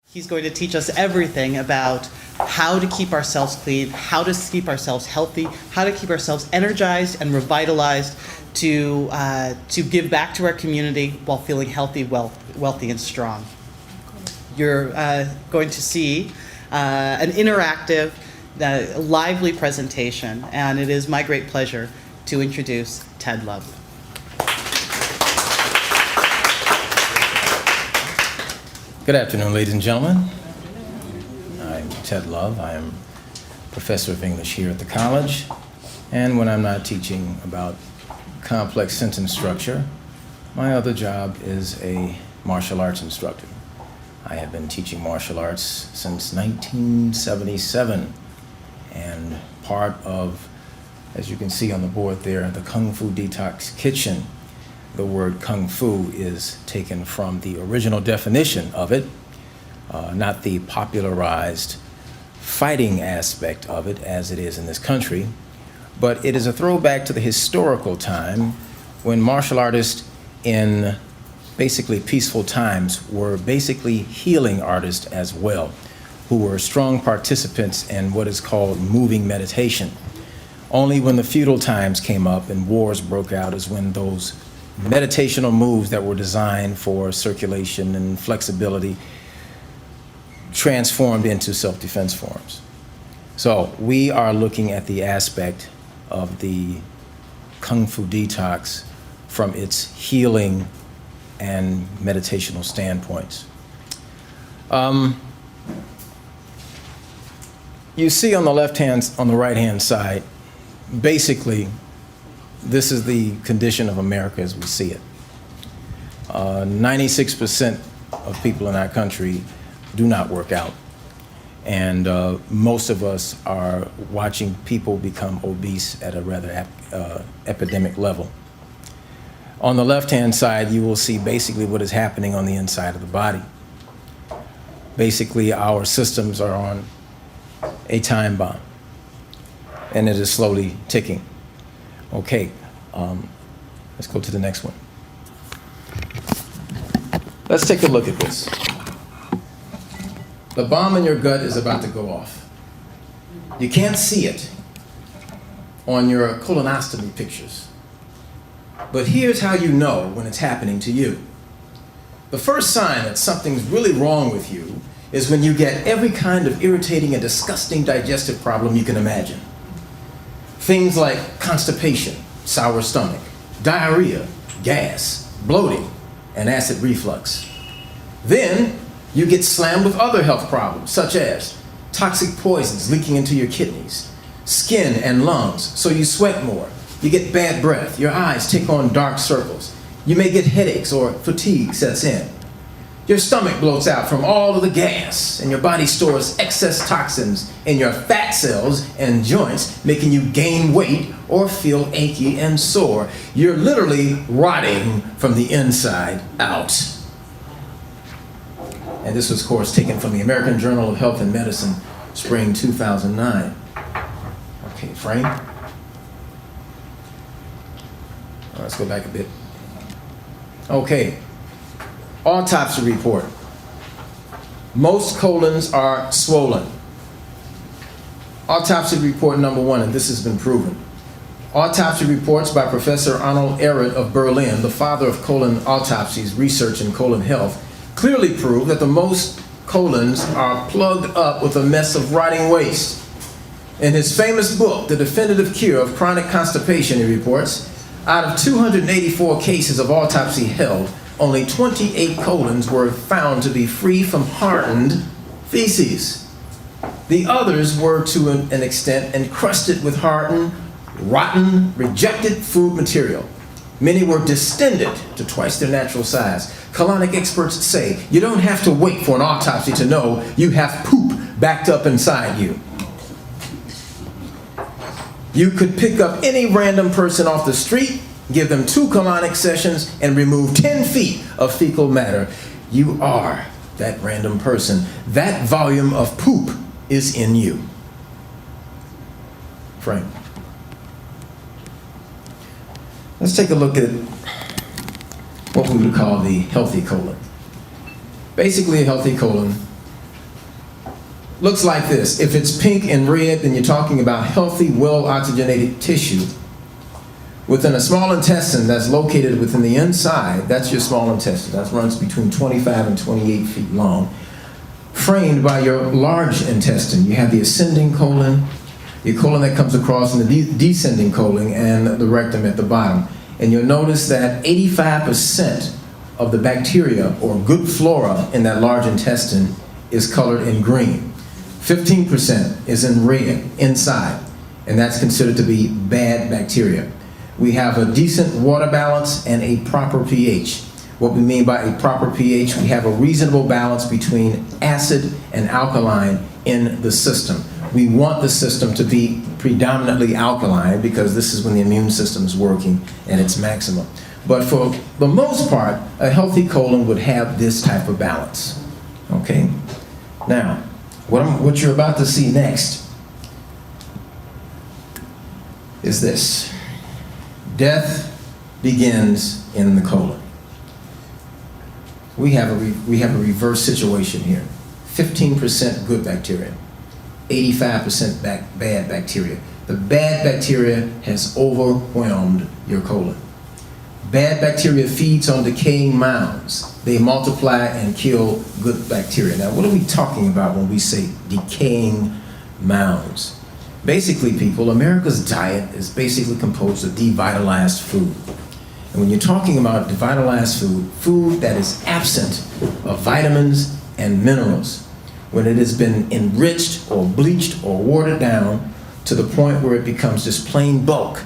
He's going to teach us everything about how to keep ourselves clean, how to keep ourselves healthy, how to keep ourselves energized and revitalized to give back to our community while feeling healthy, wealthy, and strong. You're going to see an interactive, lively presentation, and it is my great pleasure to introduce Ted Love. Good afternoon, ladies and gentlemen. I'm Ted Love. I am professor of English here at the college. And when I'm not teaching about complex sentence structure, my other job is a martial arts instructor. I have been teaching martial arts since 1977. And part of, as you can see on the board there, the Kung Fu Detox Kitchen. The word Kung Fu is taken from the original definition of it, not the popularized fighting aspect of it as it is in this country, but it is a throwback to the historical time when martial artists in basically peaceful times were basically healing artists as well, who were strong participants in what is called moving meditation. Only when the feudal times came up and wars broke out is when those meditational moves that were designed for circulation and flexibility transformed into self-defense forms. So we are looking at the aspect of the Kung Fu Detox from its healing and meditational standpoints. You see on the right-hand side, basically, this is the condition of America as we see it. 96% of people in our country do not work out. And most of us are watching people become obese at a rather epidemic level. On the left-hand side, you will see basically what is happening on the inside of the body. Basically, our systems are on a time bomb, and it is slowly ticking. Okay, let's go to the next one. Let's take a look at this. The bomb in your gut is about to go off. You can't see it on your colonoscopy pictures. But here's how you know when it's happening to you. The first sign that something's really wrong with you is when you get every kind of irritating and disgusting digestive problem you can imagine. Things like constipation, sour stomach, diarrhea, gas, bloating, and acid reflux. Then you get slammed with other health problems, such as toxic poisons leaking into your kidneys, skin and lungs, so you sweat more. You get bad breath, your eyes take on dark circles. You may get headaches or fatigue sets in. Your stomach bloats out from all of the gas, and your body stores excess toxins in your fat cells and joints, making you gain weight or feel achy and sore. You're literally rotting from the inside out. And this was, of course, taken from the American Journal of Health and Medicine, spring 2009. Okay, frame. All right, let's go back a bit. Okay. Autopsy report. Most colons are swollen. Autopsy report number 1, and this has been proven. Autopsy reports by Professor Arnold Ehret of Berlin, the father of colon autopsies, research in colon health, clearly prove that the most colons are plugged up with a mess of rotting waste. In his famous book, The Definitive Cure of Chronic Constipation, he reports, out of 284 cases of autopsy held, only 28 colons were found to be free from hardened feces. The others were, to an extent, encrusted with hardened, rotten, rejected food material. Many were distended to twice their natural size. Colonic experts say you don't have to wait for an autopsy to know you have poop backed up inside you. You could pick up any random person off the street, give them 2 colonic sessions, and remove 10 feet of fecal matter. You are that random person. That volume of poop is in you. Frame. Let's take a look at what we would call the healthy colon. Basically, a healthy colon looks like this. If it's pink and red, then you're talking about healthy, well-oxygenated tissue. Within a small intestine that's located within the inside, that's your small intestine. That runs between 25 and 28 feet long. Framed by your large intestine. You have the ascending colon, the colon that comes across, and the descending colon, and the rectum at the bottom. And you'll notice that 85% of the bacteria or good flora in that large intestine is colored in green. 15% is in red inside, and that's considered to be bad bacteria. We have a decent water balance and a proper pH. What we mean by a proper pH, we have a reasonable balance between acid and alkaline in the system. We want the system to be predominantly alkaline because this is when the immune system is working at its maximum. But for the most part, a healthy colon would have this type of balance. Okay? Now, what you're about to see next is this. Death begins in the colon. We have a reverse situation here. 15% good bacteria, 85% bad bacteria. The bad bacteria has overwhelmed your colon. Bad bacteria feeds on decaying mounds. They multiply and kill good bacteria. Now, what are we talking about when we say decaying mounds? Basically, people, America's diet is basically composed of devitalized food. And when you're talking about devitalized food, food that is absent of vitamins and minerals, when it has been enriched or bleached or watered down to the point where it becomes just plain bulk,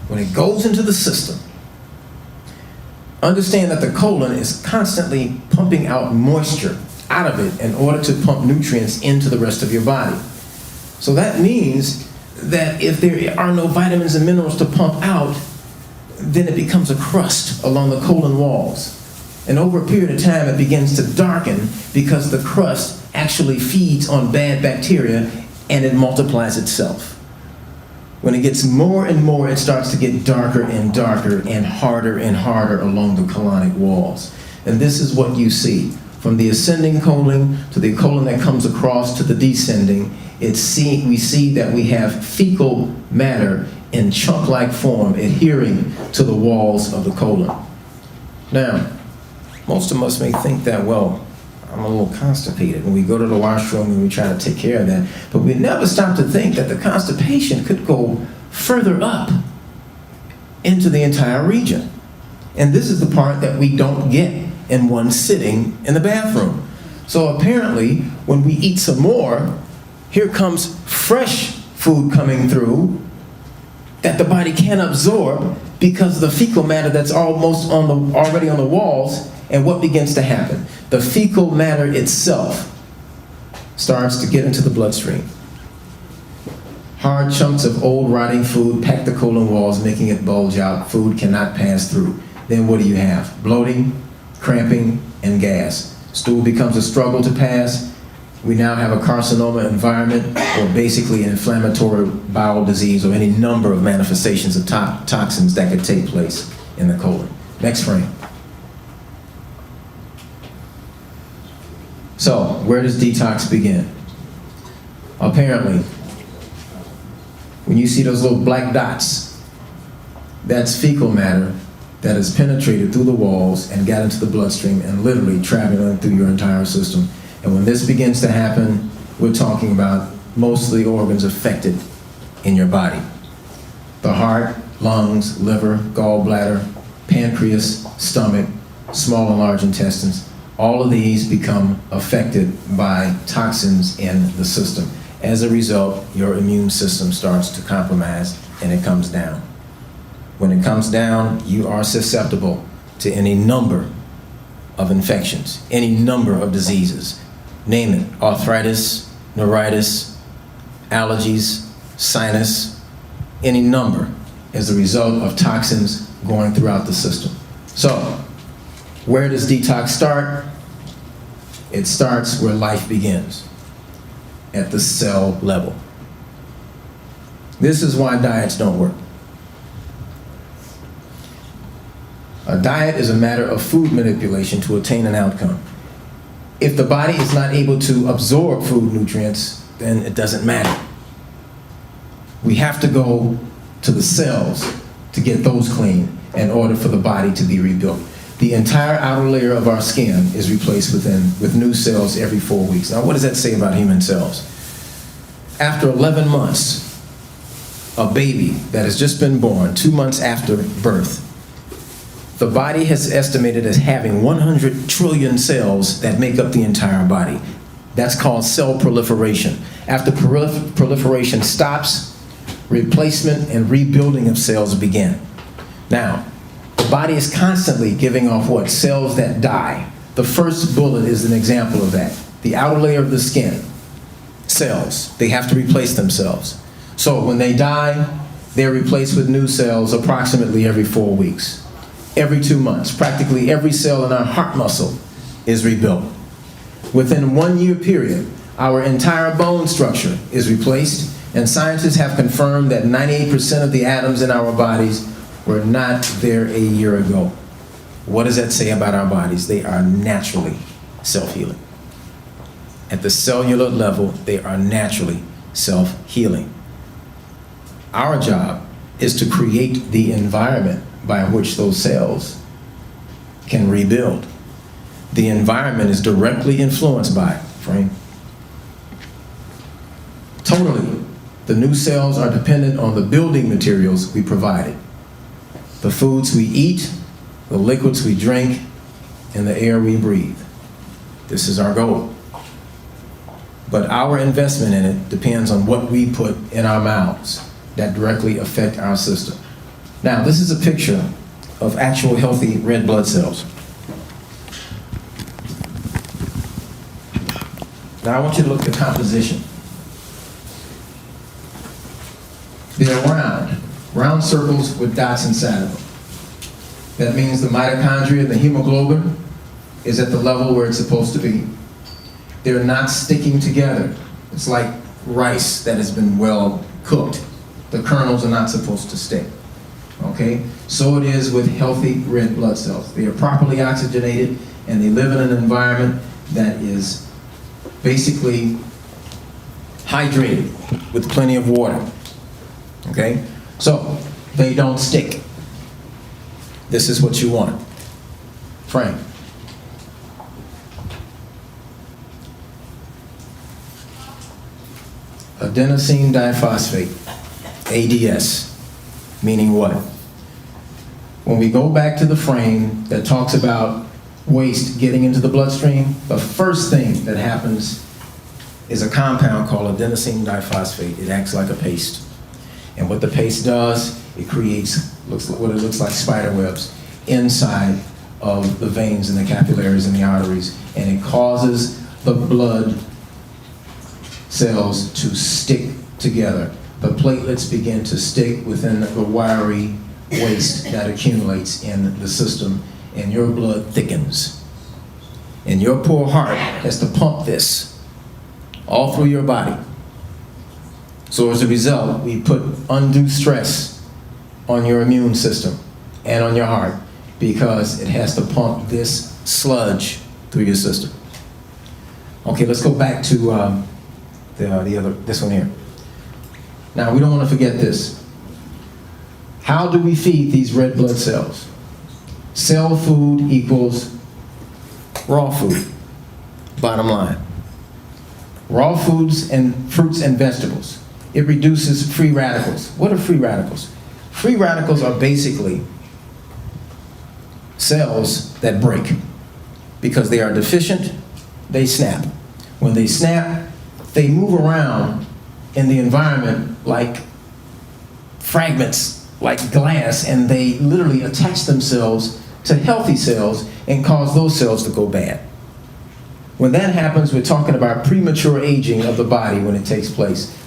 when it goes into the system, understand that the colon is constantly pumping out moisture out of it in order to pump nutrients into the rest of your body. So that means that if there are no vitamins and minerals to pump out, then it becomes a crust along the colon walls. And over a period of time, it begins to darken because the crust actually feeds on bad bacteria and it multiplies itself. When it gets more and more, it starts to get darker and darker and harder along the colonic walls. And this is what you see. From the ascending colon to the colon that comes across to the descending, we see that we have fecal matter in chunk-like form adhering to the walls of the colon. Now, most of us may think that, well, I'm a little constipated when we go to the washroom and we try to take care of that, but we never stop to think that the constipation could go further up into the entire region. And this is the part that we don't get in one sitting in the bathroom. So apparently, when we eat some more, here comes fresh food coming through that the body can't absorb because of the fecal matter that's already on the walls. And what begins to happen? The fecal matter itself starts to get into the bloodstream. Hard chunks of old rotting food pack the colon walls, making it bulge out. Food cannot pass through. Then what do you have? Bloating, cramping, and gas. Stool becomes a struggle to pass. We now have a carcinoma environment, or basically an inflammatory bowel disease, or any number of manifestations of toxins that could take place in the colon. Next frame. So, where does detox begin? Apparently, when you see those little black dots, that's fecal matter that has penetrated through the walls and got into the bloodstream and literally traveling through your entire system. And when this begins to happen, we're talking about most of the organs affected in your body. The heart, lungs, liver, gallbladder, pancreas, stomach, small and large intestines, all of these become affected by toxins in the system. As a result, your immune system starts to compromise and it comes down. When it comes down, you are susceptible to any number of infections, any number of diseases. Name it: arthritis, neuritis, allergies, sinus, any number as a result of toxins going throughout the system. So, where does detox start? It starts where life begins, at the cell level. This is why diets don't work. A diet is a matter of food manipulation to attain an outcome. If the body is not able to absorb food nutrients, then it doesn't matter. We have to go to the cells to get those clean in order for the body to be rebuilt. The entire outer layer of our skin is replaced with new cells every 4 weeks. Now, what does that say about human cells? After 11 months, a baby that has just been born, 2 months after birth, the body has estimated as having 100 trillion cells that make up the entire body. That's called cell proliferation. After proliferation stops, replacement and rebuilding of cells begin. Now, the body is constantly giving off what? Cells that die. The first bullet is an example of that. The outer layer of the skin, cells, they have to replace themselves. So when they die, they're replaced with new cells approximately every 4 weeks. Every 2 months, practically every cell in our heart muscle is rebuilt. Within a 1 year period, our entire bone structure is replaced, and scientists have confirmed that 98% of the atoms in our bodies were not there a year ago. What does that say about our bodies? They are naturally self-healing. At the cellular level, they are naturally self-healing. Our job is to create the environment by which those cells can rebuild. The environment is directly influenced by, Frank. Totally, the new cells are dependent on the building materials we provided. The foods we eat, the liquids we drink, and the air we breathe. This is our goal. But our investment in it depends on what we put in our mouths that directly affect our system. Now, this is a picture of actual healthy red blood cells. Now I want you to look at the composition. They're round circles with dots inside of them. That means the mitochondria, the hemoglobin, is at the level where it's supposed to be. They're not sticking together. It's like rice that has been well cooked. The kernels are not supposed to stick. Okay? So it is with healthy red blood cells. They are properly oxygenated and they live in an environment that is basically hydrated with plenty of water. Okay? So they don't stick. This is what you want. Frank. Adenosine diphosphate, ADS, meaning what? When we go back to the frame that talks about waste getting into the bloodstream, the first thing that happens is a compound called adenosine diphosphate. It acts like a paste. And what the paste does, it creates what it looks like spider webs inside of the veins and the capillaries and the arteries, and it causes the blood cells to stick together. The platelets begin to stick within the wiry waste that accumulates in the system, and your blood thickens. And your poor heart has to pump this all through your body. So as a result, we put undue stress on your immune system and on your heart because it has to pump this sludge through your system. Okay, let's go back to this one here. Now, we don't want to forget this. How do we feed these red blood cells? Cell food equals raw food, bottom line. Raw foods and fruits and vegetables. It reduces free radicals. What are free radicals? Free radicals are basically cells that break. Because they are deficient, they snap. When they snap, they move around in the environment like fragments, like glass, and they literally attach themselves to healthy cells and cause those cells to go bad. When that happens, we're talking about premature aging of the body when it takes place.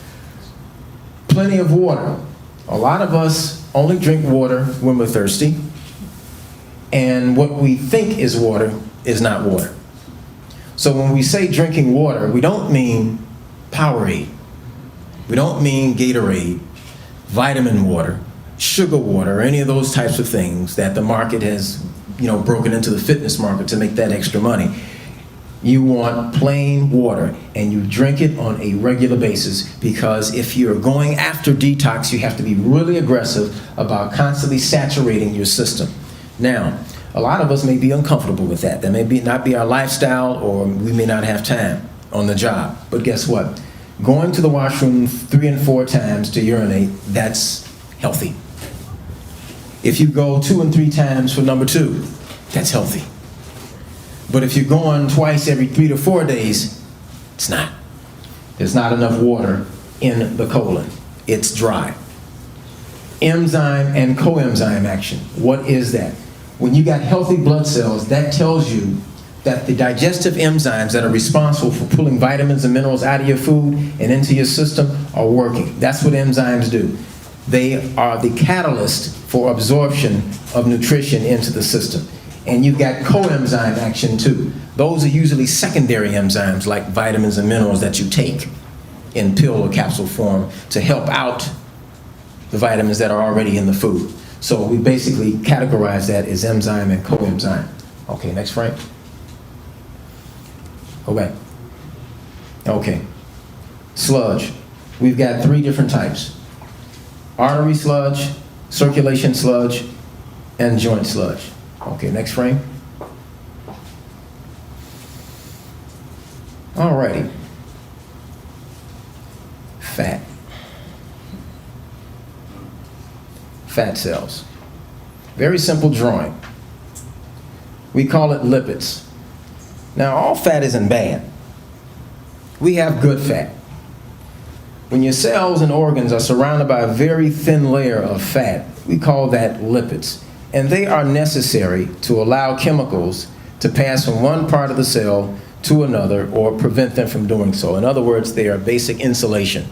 Plenty of water. A lot of us only drink water when we're thirsty, and what we think is water is not water. So when we say drinking water, we don't mean Powerade. We don't mean Gatorade, vitamin water, sugar water, or any of those types of things that the market has, broken into the fitness market to make that extra money. You want plain water, and you drink it on a regular basis, because if you're going after detox, you have to be really aggressive about constantly saturating your system. Now, a lot of us may be uncomfortable with that. That may not be our lifestyle, or we may not have time on the job. But guess what? Going to the washroom 3 and 4 times to urinate, that's healthy. If you go 2 and 3 times for number 2, that's healthy. But if you're going twice every 3 to 4 days, it's not. There's not enough water in the colon. It's dry. Enzyme and coenzyme action. What is that? When you got healthy blood cells, that tells you that the digestive enzymes that are responsible for pulling vitamins and minerals out of your food and into your system are working. That's what enzymes do. They are the catalyst for absorption of nutrition into the system. And you've got coenzyme action too. Those are usually secondary enzymes like vitamins and minerals that you take in pill or capsule form to help out the vitamins that are already in the food. So we basically categorize that as enzyme and coenzyme. Okay, next frame. Go back. Okay. Sludge. We've got 3 different types. Artery sludge, circulation sludge, and joint sludge. Okay, next frame. Alrighty. Fat. Fat cells. Very simple drawing. We call it lipids. Now, all fat isn't bad. We have good fat. When your cells and organs are surrounded by a very thin layer of fat, we call that lipids. And they are necessary to allow chemicals to pass from one part of the cell to another or prevent them from doing so. In other words, they are basic insulation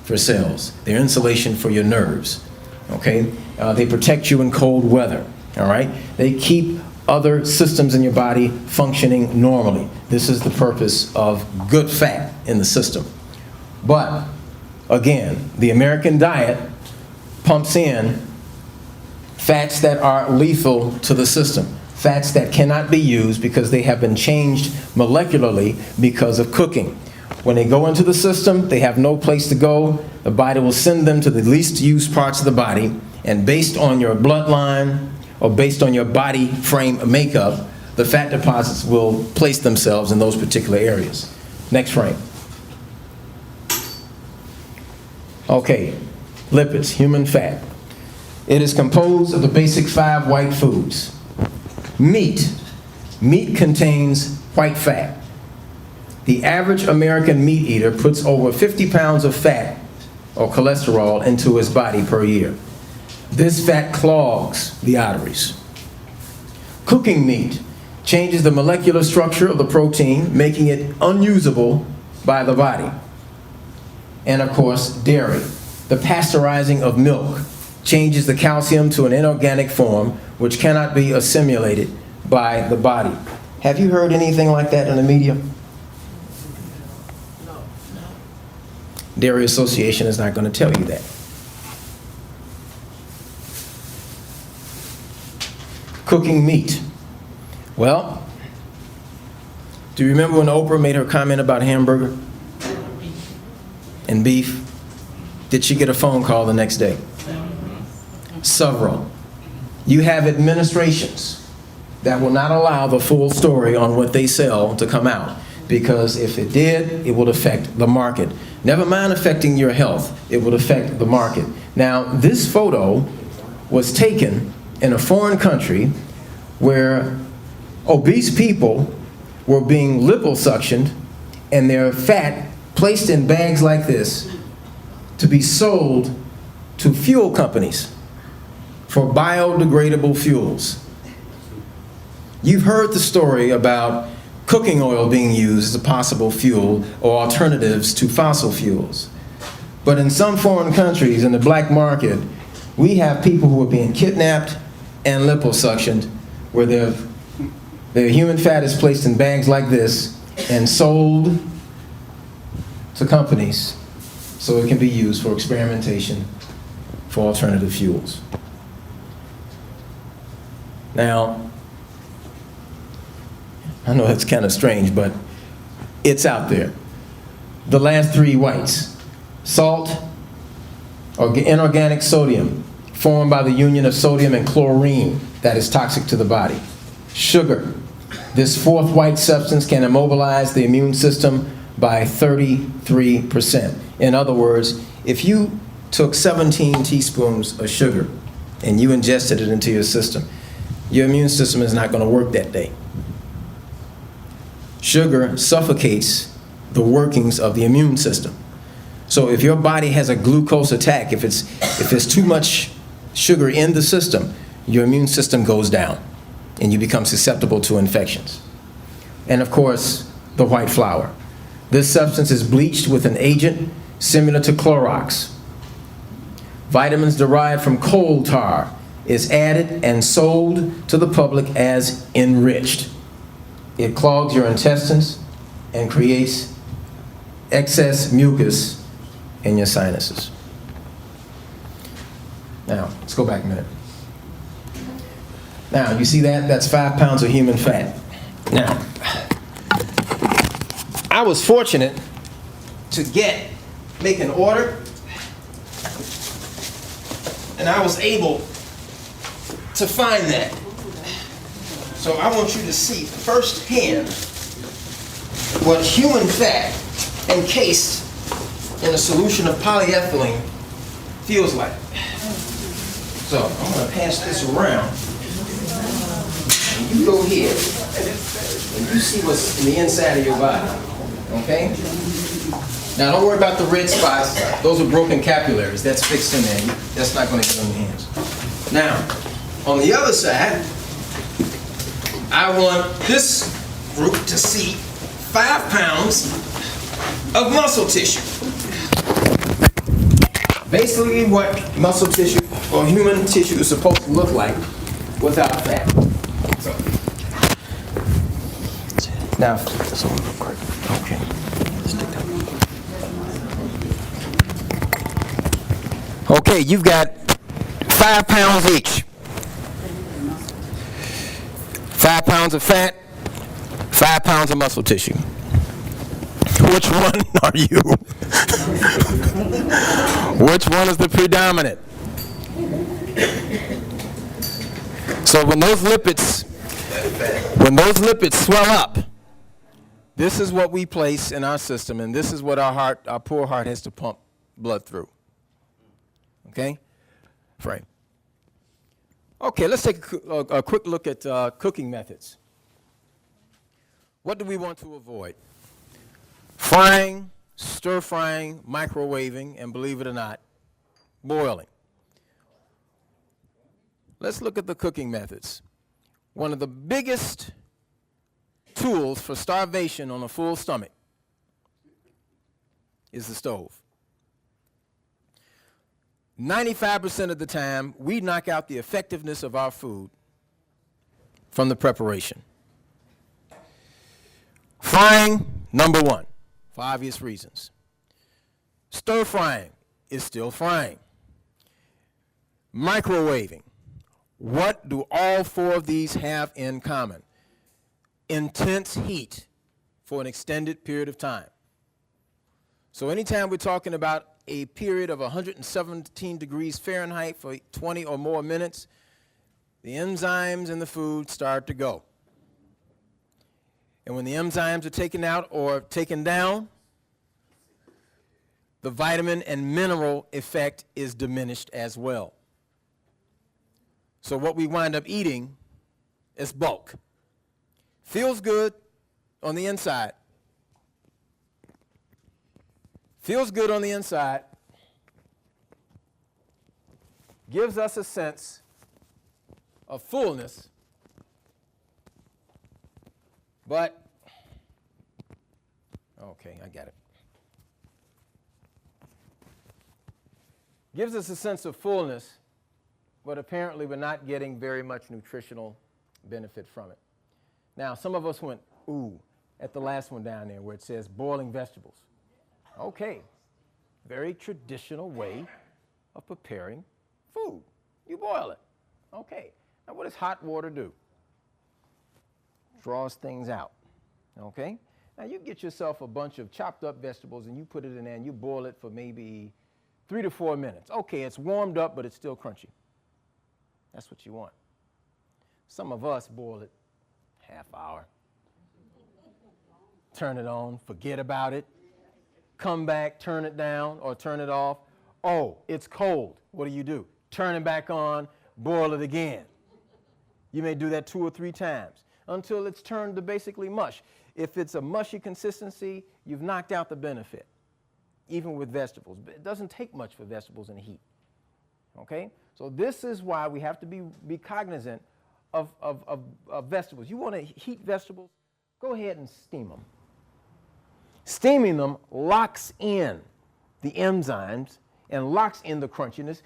for cells. They're insulation for your nerves. Okay? They protect you in cold weather. All right? They keep other systems in your body functioning normally. This is the purpose of good fat in the system. But, again, the American diet pumps in fats that are lethal to the system. Fats that cannot be used because they have been changed molecularly because of cooking. When they go into the system, they have no place to go. The body will send them to the least used parts of the body, and based on your bloodline or based on your body frame makeup, the fat deposits will place themselves in those particular areas. Next frame. Okay, lipids, human fat. It is composed of the basic 5 white foods. Meat. Meat contains white fat. The average American meat eater puts over 50 pounds of fat or cholesterol into his body per year. This fat clogs the arteries. Cooking meat changes the molecular structure of the protein, making it unusable by the body. And of course, dairy. The pasteurizing of milk changes the calcium to an inorganic form which cannot be assimilated by the body. Have you heard anything like that in the media? No. Dairy Association is not going to tell you that. Cooking meat. Well, do you remember when Oprah made her comment about hamburger and beef? Did she get a phone call the next day? Several. You have administrations that will not allow the full story on what they sell to come out, because if it did, it would affect the market. Never mind affecting your health, it would affect the market. Now, this photo was taken in a foreign country where obese people were being liposuctioned and their fat placed in bags like this to be sold to fuel companies for biodegradable fuels. You've heard the story about cooking oil being used as a possible fuel or alternatives to fossil fuels. But in some foreign countries, in the black market, we have people who are being kidnapped and liposuctioned, where their human fat is placed in bags like this and sold to companies so it can be used for experimentation for alternative fuels. Now, I know that's kind of strange, but it's out there. The last three whites: salt, or inorganic sodium, formed by the union of sodium and chlorine that is toxic to the body. Sugar. This fourth white substance can immobilize the immune system by 33%. In other words, if you took 17 teaspoons of sugar and you ingested it into your system, your immune system is not going to work that day. Sugar suffocates the workings of the immune system. So if your body has a glucose attack, if there's too much sugar in the system, your immune system goes down and you become susceptible to infections. And of course, the white flour. This substance is bleached with an agent similar to Clorox. Vitamins derived from coal tar is added and sold to the public as enriched. It clogs your intestines and creates excess mucus in your sinuses. Now, let's go back a minute. Now, you see that? That's 5 pounds of human fat. Now, I was fortunate to make an order, and I was able to find that. So I want you to see firsthand what human fat encased in a solution of polyethylene feels like. So I'm going to pass this around. And you go here and you see what's in the inside of your body. Okay? Now don't worry about the red spots. Those are broken capillaries. That's fixed in there. That's not going to get on your hands. Now, on the other side, I want this group to see 5 pounds of muscle tissue. Basically what muscle tissue or human tissue is supposed to look like without fat. So, now, this one real quick. Okay. Stick that. Okay, you've got 5 pounds each. 5 pounds of fat, 5 pounds of muscle tissue. Which one are you? Which one is the predominant? So when those lipids swell up, this is what we place in our system, and this is what our poor heart has to pump blood through. Okay? Right. Okay, let's take a quick look at cooking methods. What do we want to avoid? Frying, stir-frying, microwaving, and believe it or not, boiling. Let's look at the cooking methods. One of the biggest tools for starvation on a full stomach is the stove. 95% of the time, we knock out the effectiveness of our food from the preparation. Frying, number one, for obvious reasons. Stir frying is still frying. Microwaving. What do all 4 of these have in common? Intense heat for an extended period of time. So anytime we're talking about a period of 117 degrees Fahrenheit for 20 or more minutes, the enzymes in the food start to go. And when the enzymes are taken out or taken down, the vitamin and mineral effect is diminished as well. So what we wind up eating is bulk. Feels good on the inside. Feels good on the inside. Gives us a sense of fullness. But, okay, I got it. Gives us a sense of fullness, but apparently we're not getting very much nutritional benefit from it. Now, some of us went, ooh, at the last one down there where it says boiling vegetables. Okay, very traditional way of preparing food. You boil it. Okay, now what does hot water do? draws things out, okay? Now you get yourself a bunch of chopped up vegetables and you put it in there and you boil it for maybe 3 to 4 minutes. Okay, it's warmed up, but it's still crunchy. That's what you want. Some of us boil it half hour. Turn it on, forget about it. Come back, turn it down or turn it off. Oh, it's cold. What do? Turn it back on, boil it again. You may do that 2 or 3 times until it's turned to basically mush. If it's a mushy consistency, you've knocked out the benefit, even with vegetables. But it doesn't take much for vegetables in heat, okay? So this is why we have to be cognizant of vegetables. You want to heat vegetables? Go ahead and steam them. Steaming them locks in the enzymes and locks in the crunchiness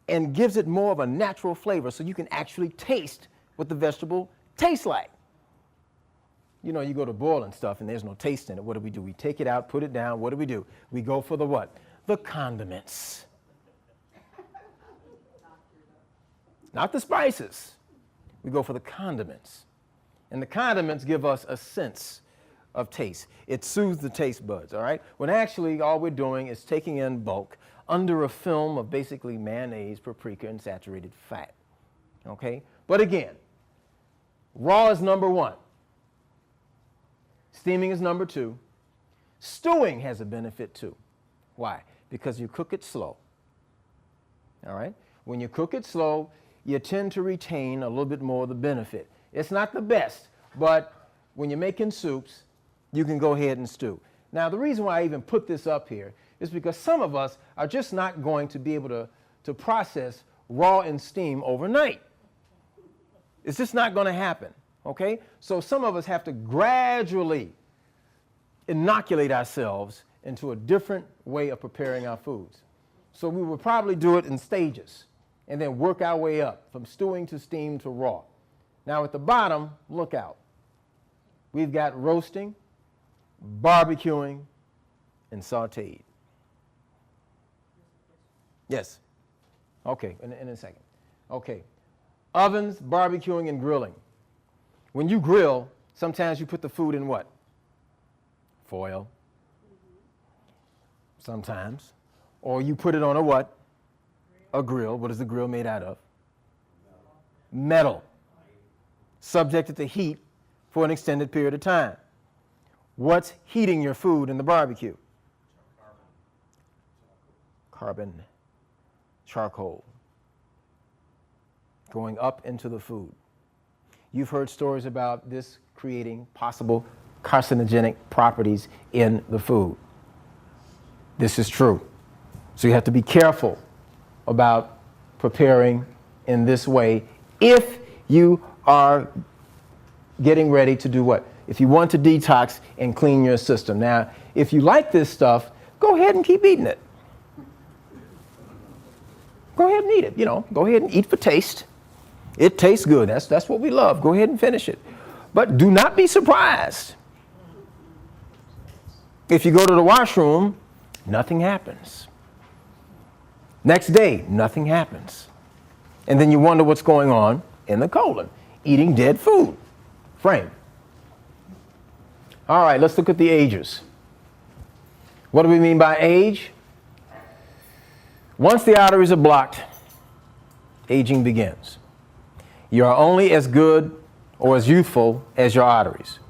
and gives it more of a natural flavor so you can actually taste what the vegetable tastes like. You know, you go to boiling stuff and there's no taste in it. What do? We take it out, put it down. What do? We go for the what? The condiments. Not the spices. We go for the condiments. And the condiments give us a sense of taste. It soothes the taste buds, all right? When actually all we're doing is taking in bulk under a film of basically mayonnaise, paprika, and saturated fat, okay? But again, raw is number 1. Steaming is number 2. Stewing has a benefit too. Why? Because you cook it slow, all right? When you cook it slow, you tend to retain a little bit more of the benefit. It's not the best, but when you're making soups, you can go ahead and stew. Now, the reason why I even put this up here is because some of us are just not going to be able to process raw and steam overnight. It's just not going to happen, okay? So some of us have to gradually inoculate ourselves into a different way of preparing our foods. So we will probably do it in stages and then work our way up from stewing to steam to raw. Now at the bottom, look out. We've got roasting, barbecuing, and sauteed. Yes. Okay, in a second. Okay. Ovens, barbecuing, and grilling. When you grill, sometimes you put the food in what? Foil. Sometimes. Or you put it on a what? A grill. What is the grill made out of? Metal. Subjected to heat for an extended period of time. What's heating your food in the barbecue? Carbon. Charcoal. Going up into the food. You've heard stories about this creating possible carcinogenic properties in the food. This is true. So you have to be careful about preparing in this way if you are getting ready to do what? If you want to detox and clean your system. Now, if you like this stuff, go ahead and keep eating it. Go ahead and eat it, go ahead and eat for taste. It tastes good. That's what we love. Go ahead and finish it. But do not be surprised. If you go to the washroom, nothing happens. Next day, nothing happens. And then you wonder what's going on in the colon. Eating dead food. Frame. All right, let's look at the ages. What do we mean by age? Once the arteries are blocked, aging begins. You are only as good or as youthful as your arteries.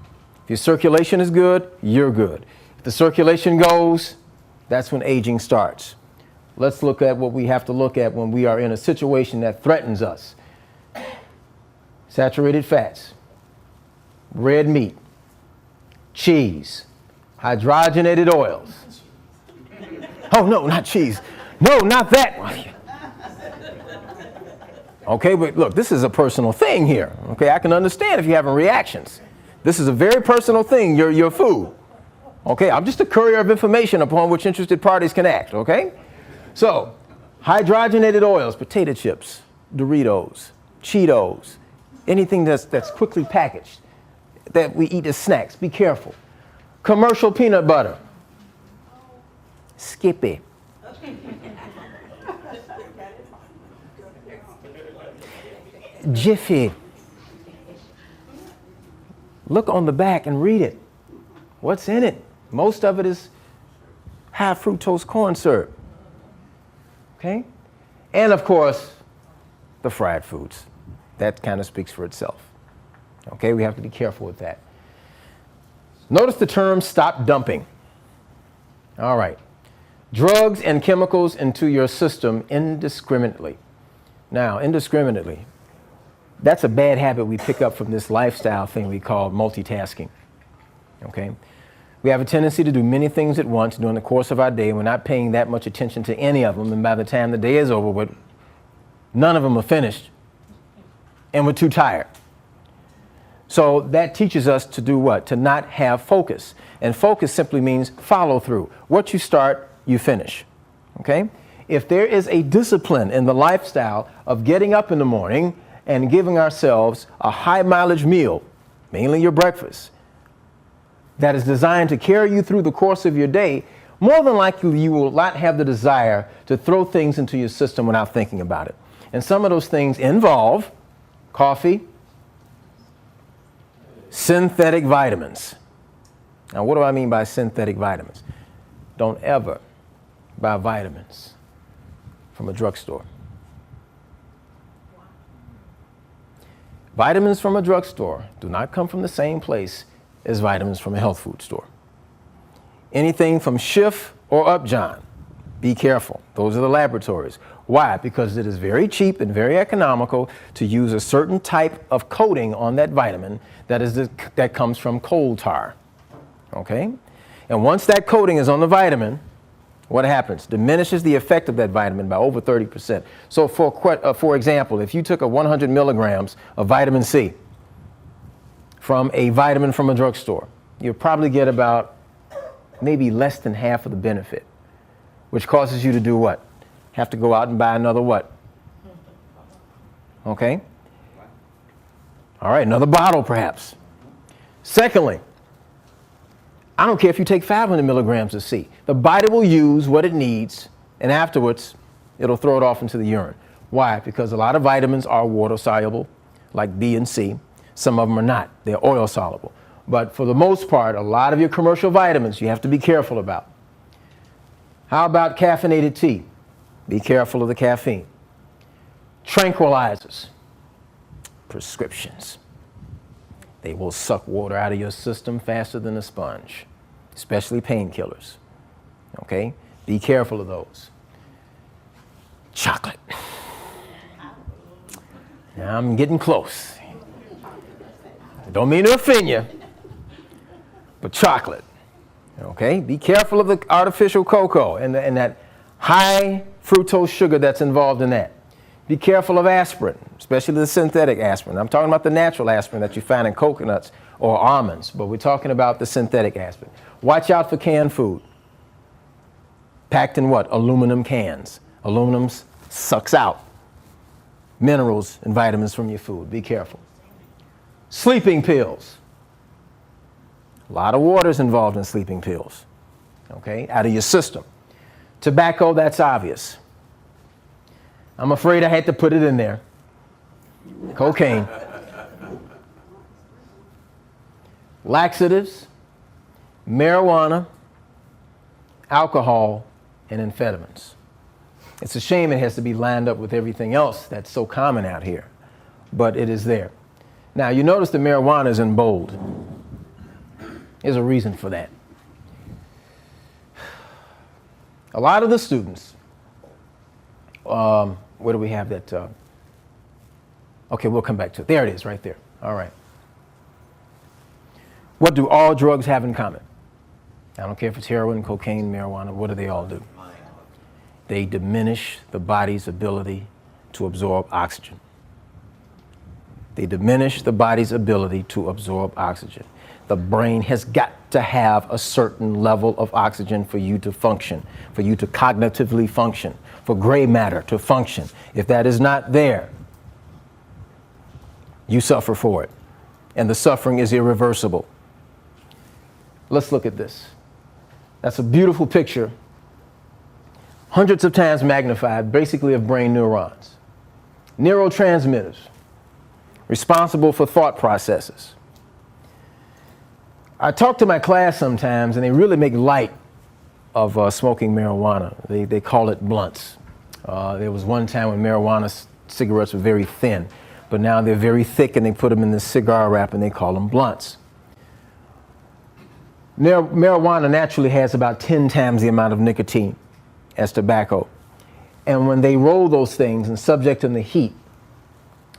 If your circulation is good, you're good. If the circulation goes, that's when aging starts. Let's look at what we have to look at when we are in a situation that threatens us. Saturated fats, red meat, cheese, hydrogenated oils. Oh, no, not cheese. No, not that one. Okay, but look, this is a personal thing here. Okay, I can understand if you're having reactions. This is a very personal thing, your food. Okay, I'm just a courier of information upon which interested parties can act, okay? So, hydrogenated oils, potato chips, Doritos, Cheetos, anything that's quickly packaged that we eat as snacks, be careful. Commercial peanut butter, Skippy. Jiffy. Look on the back and read it. What's in it? Most of it is high fructose corn syrup. Okay? And of course, the fried foods. That kind of speaks for itself. Okay, we have to be careful with that. Notice the term stop dumping. All right. Drugs and chemicals into your system indiscriminately. Now, indiscriminately, that's a bad habit we pick up from this lifestyle thing we call multitasking. Okay? We have a tendency to do many things at once during the course of our day. We're not paying that much attention to any of them, and by the time the day is over with, none of them are finished, and we're too tired. So that teaches us to do what? To not have focus. And focus simply means follow through. What you start, you finish. Okay? If there is a discipline in the lifestyle of getting up in the morning and giving ourselves a high mileage meal, mainly your breakfast, that is designed to carry you through the course of your day, more than likely you will not have the desire to throw things into your system without thinking about it. And some of those things involve coffee, synthetic vitamins. Now, what do I mean by synthetic vitamins? Don't ever buy vitamins from a drugstore. Vitamins from a drugstore do not come from the same place as vitamins from a health food store. Anything from Schiff or Upjohn, be careful. Those are the laboratories. Why? Because it is very cheap and very economical to use a certain type of coating on that vitamin that comes from coal tar. Okay? And once that coating is on the vitamin, what happens? Diminishes the effect of that vitamin by over 30%. So for example, if you took 100 milligrams of vitamin C from a vitamin from a drugstore, you'll probably get about maybe less than half of the benefit, which causes you to do what? Have to go out and buy another what? Okay? All right, another bottle perhaps. Secondly, I don't care if you take 500 milligrams of C. The body will use what it needs, and afterwards, it'll throw it off into the urine. Why? Because a lot of vitamins are water soluble, like B and C. Some of them are not. They're oil soluble. But for the most part, a lot of your commercial vitamins you have to be careful about. How about caffeinated tea? Be careful of the caffeine. Tranquilizers, prescriptions. They will suck water out of your system faster than a sponge, especially painkillers. Okay? Be careful of those. Chocolate. Now I'm getting close. I don't mean to offend you, but chocolate. Okay? Be careful of the artificial cocoa and that high fructose sugar that's involved in that. Be careful of aspirin, especially the synthetic aspirin. I'm talking about the natural aspirin that you find in coconuts or almonds, but we're talking about the synthetic aspirin. Watch out for canned food. Packed in what? Aluminum cans. Aluminum sucks out minerals and vitamins from your food. Be careful. Sleeping pills. A lot of water is involved in sleeping pills, okay, out of your system. Tobacco, that's obvious. I'm afraid I had to put it in there. Cocaine. Laxatives, marijuana, alcohol, and amphetamines. It's a shame it has to be lined up with everything else that's so common out here, but it is there. Now, you notice the marijuana is in bold. There's a reason for that. A lot of the students, where do we have that? Okay, we'll come back to it. There it is, right there. All right. What do all drugs have in common? I don't care if it's heroin, cocaine, marijuana, what do they all do? They diminish the body's ability to absorb oxygen. They diminish the body's ability to absorb oxygen. The brain has got to have a certain level of oxygen for you to function, for you to cognitively function, for gray matter to function. If that is not there, you suffer for it. And the suffering is irreversible. Let's look at this. That's a beautiful picture, hundreds of times magnified, basically of brain neurons. Neurotransmitters, responsible for thought processes. I talk to my class sometimes, and they really make light of smoking marijuana. They call it blunts. There was one time when marijuana cigarettes were very thin, but now they're very thick, and they put them in this cigar wrap, and they call them blunts. Marijuana naturally has about 10 times the amount of nicotine as tobacco. And when they roll those things and subject them to heat,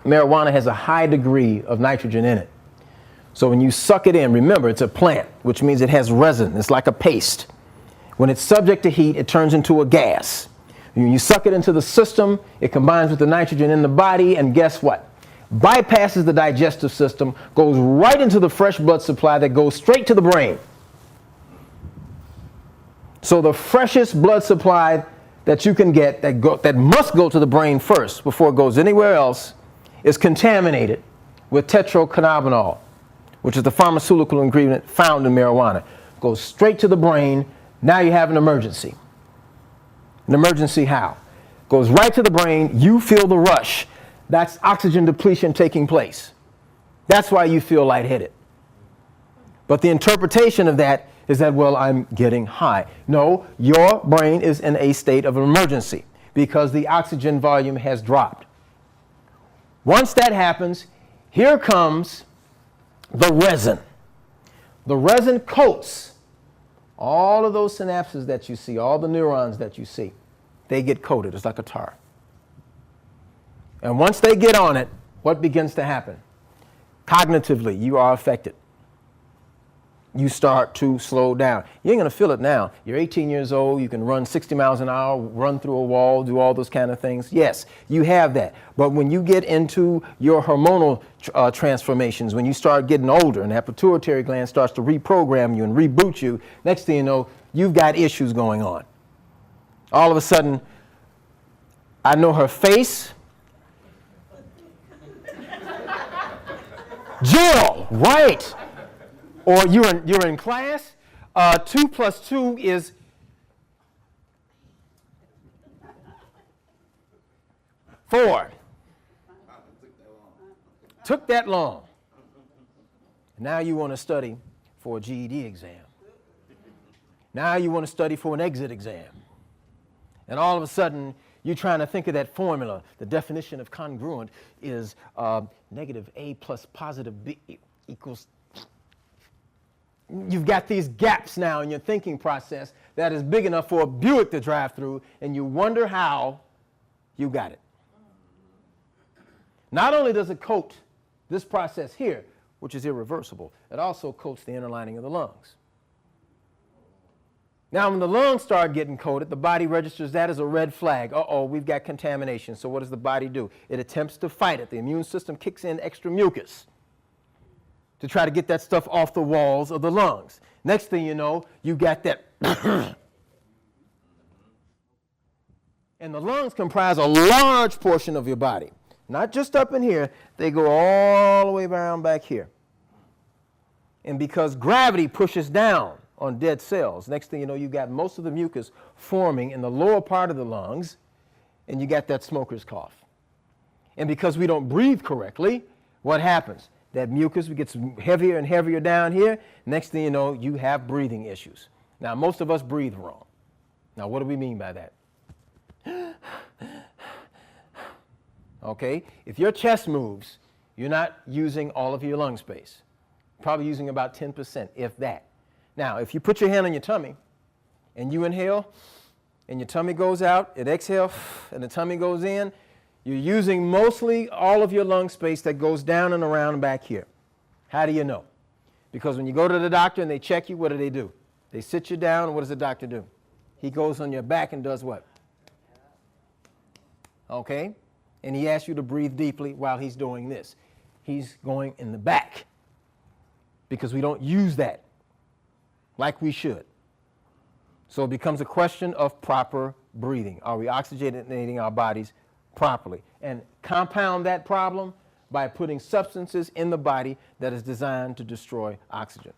marijuana has a high degree of nitrogen in it. So when you suck it in, remember, it's a plant, which means it has resin. It's like a paste. When it's subject to heat, it turns into a gas. When you suck it into the system, it combines with the nitrogen in the body, and guess what? Bypasses the digestive system, goes right into the fresh blood supply that goes straight to the brain. So the freshest blood supply that you can get that must go to the brain first before it goes anywhere else is contaminated with tetracannabinol, which is the pharmaceutical ingredient found in marijuana. Goes straight to the brain. Now you have an emergency. An emergency how? Goes right to the brain. You feel the rush. That's oxygen depletion taking place. That's why you feel lightheaded. But the interpretation of that is that, well, I'm getting high. No, your brain is in a state of emergency because the oxygen volume has dropped. Once that happens, here comes the resin. The resin coats all of those synapses that you see, all the neurons that you see. They get coated. It's like a tar. And once they get on it, what begins to happen? Cognitively, you are affected. You start to slow down. You ain't going to feel it now. You're 18 years old. You can run 60 miles an hour, run through a wall, do all those kind of things. Yes, you have that. But when you get into your hormonal transformations, when you start getting older and that pituitary gland starts to reprogram you and reboot you, next thing you know, you've got issues going on. All of a sudden, I know her face. Jill, right. Or you're in class, 2 plus 2 is 4. Took that long. Now you want to study for a GED exam. Now you want to study for an exit exam. And all of a sudden, you're trying to think of that formula. The definition of congruent is negative A plus positive B equals. You've got these gaps now in your thinking process that is big enough for a Buick to drive through, and you wonder how you got it. Not only does it coat this process here, which is irreversible, it also coats the inner lining of the lungs. Now, when the lungs start getting coated, the body registers that as a red flag. Uh-oh, we've got contamination. So what does the body do? It attempts to fight it. The immune system kicks in extra mucus to try to get that stuff off the walls of the lungs. Next thing you know, you got that. And the lungs comprise a large portion of your body. Not just up in here, they go all the way around back here. And because gravity pushes down on dead cells, next thing you know, you got most of the mucus forming in the lower part of the lungs, and you got that smoker's cough. And because we don't breathe correctly, what happens? That mucus gets heavier and heavier down here. Next thing you know, you have breathing issues. Now, most of us breathe wrong. Now, what do we mean by that? Okay, if your chest moves, you're not using all of your lung space. Probably using about 10%, if that. Now, if you put your hand on your tummy and you inhale and your tummy goes out, it exhales and the tummy goes in, you're using mostly all of your lung space that goes down and around back here. How do you know? Because when you go to the doctor and they check you, what do? They sit you down, and what does the doctor do? He goes on your back and does what? Okay? And he asks you to breathe deeply while he's doing this. He's going in the back because we don't use that like we should. So it becomes a question of proper breathing. Are we oxygenating our bodies properly? And compound that problem by putting substances in the body that is designed to destroy oxygen.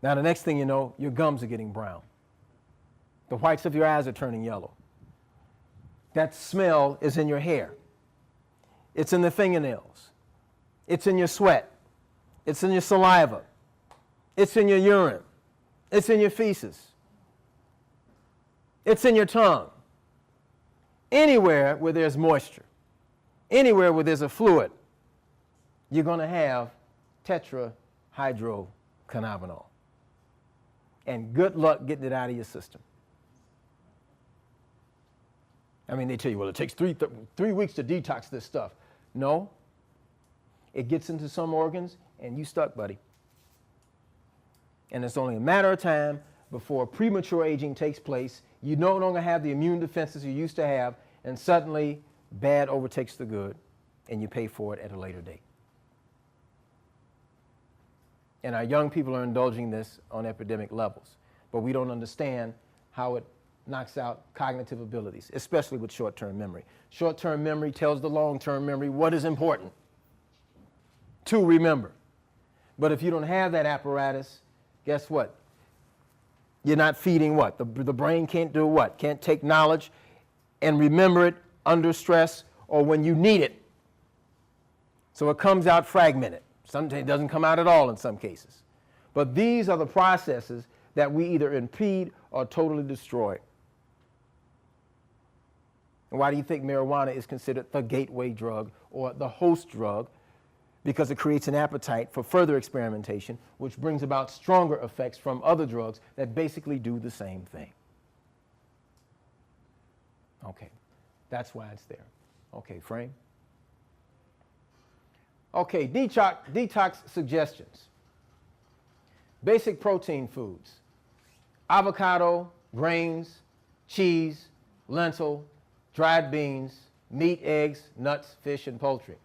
Now, the next thing you know, your gums are getting brown. The whites of your eyes are turning yellow. That smell is in your hair. It's in the fingernails. It's in your sweat. It's in your saliva. It's in your urine. It's in your feces. It's in your tongue. Anywhere where there's moisture, anywhere where there's a fluid, you're going to have tetrahydrocannabinol. And good luck getting it out of your system. I mean, they tell you, well, it takes three weeks to detox this stuff. No. It gets into some organs, and you stuck, buddy. And it's only a matter of time before premature aging takes place. You no longer have the immune defenses you used to have, and suddenly bad overtakes the good, and you pay for it at a later date. And our young people are indulging this on epidemic levels, but we don't understand how it knocks out cognitive abilities, especially with short-term memory. Short-term memory tells the long-term memory what is important to remember. But if you don't have that apparatus, guess what? You're not feeding what? The brain can't do what? Can't take knowledge and remember it under stress or when you need it. So it comes out fragmented. Sometimes it doesn't come out at all in some cases. But these are the processes that we either impede or totally destroy. And why do you think marijuana is considered the gateway drug or the host drug? Because it creates an appetite for further experimentation, which brings about stronger effects from other drugs that basically do the same thing. Okay, that's why it's there. Okay, frame. Okay, detox suggestions. Basic protein foods. Avocado, grains, cheese, lentil, dried beans, meat, eggs, nuts, fish, and poultry.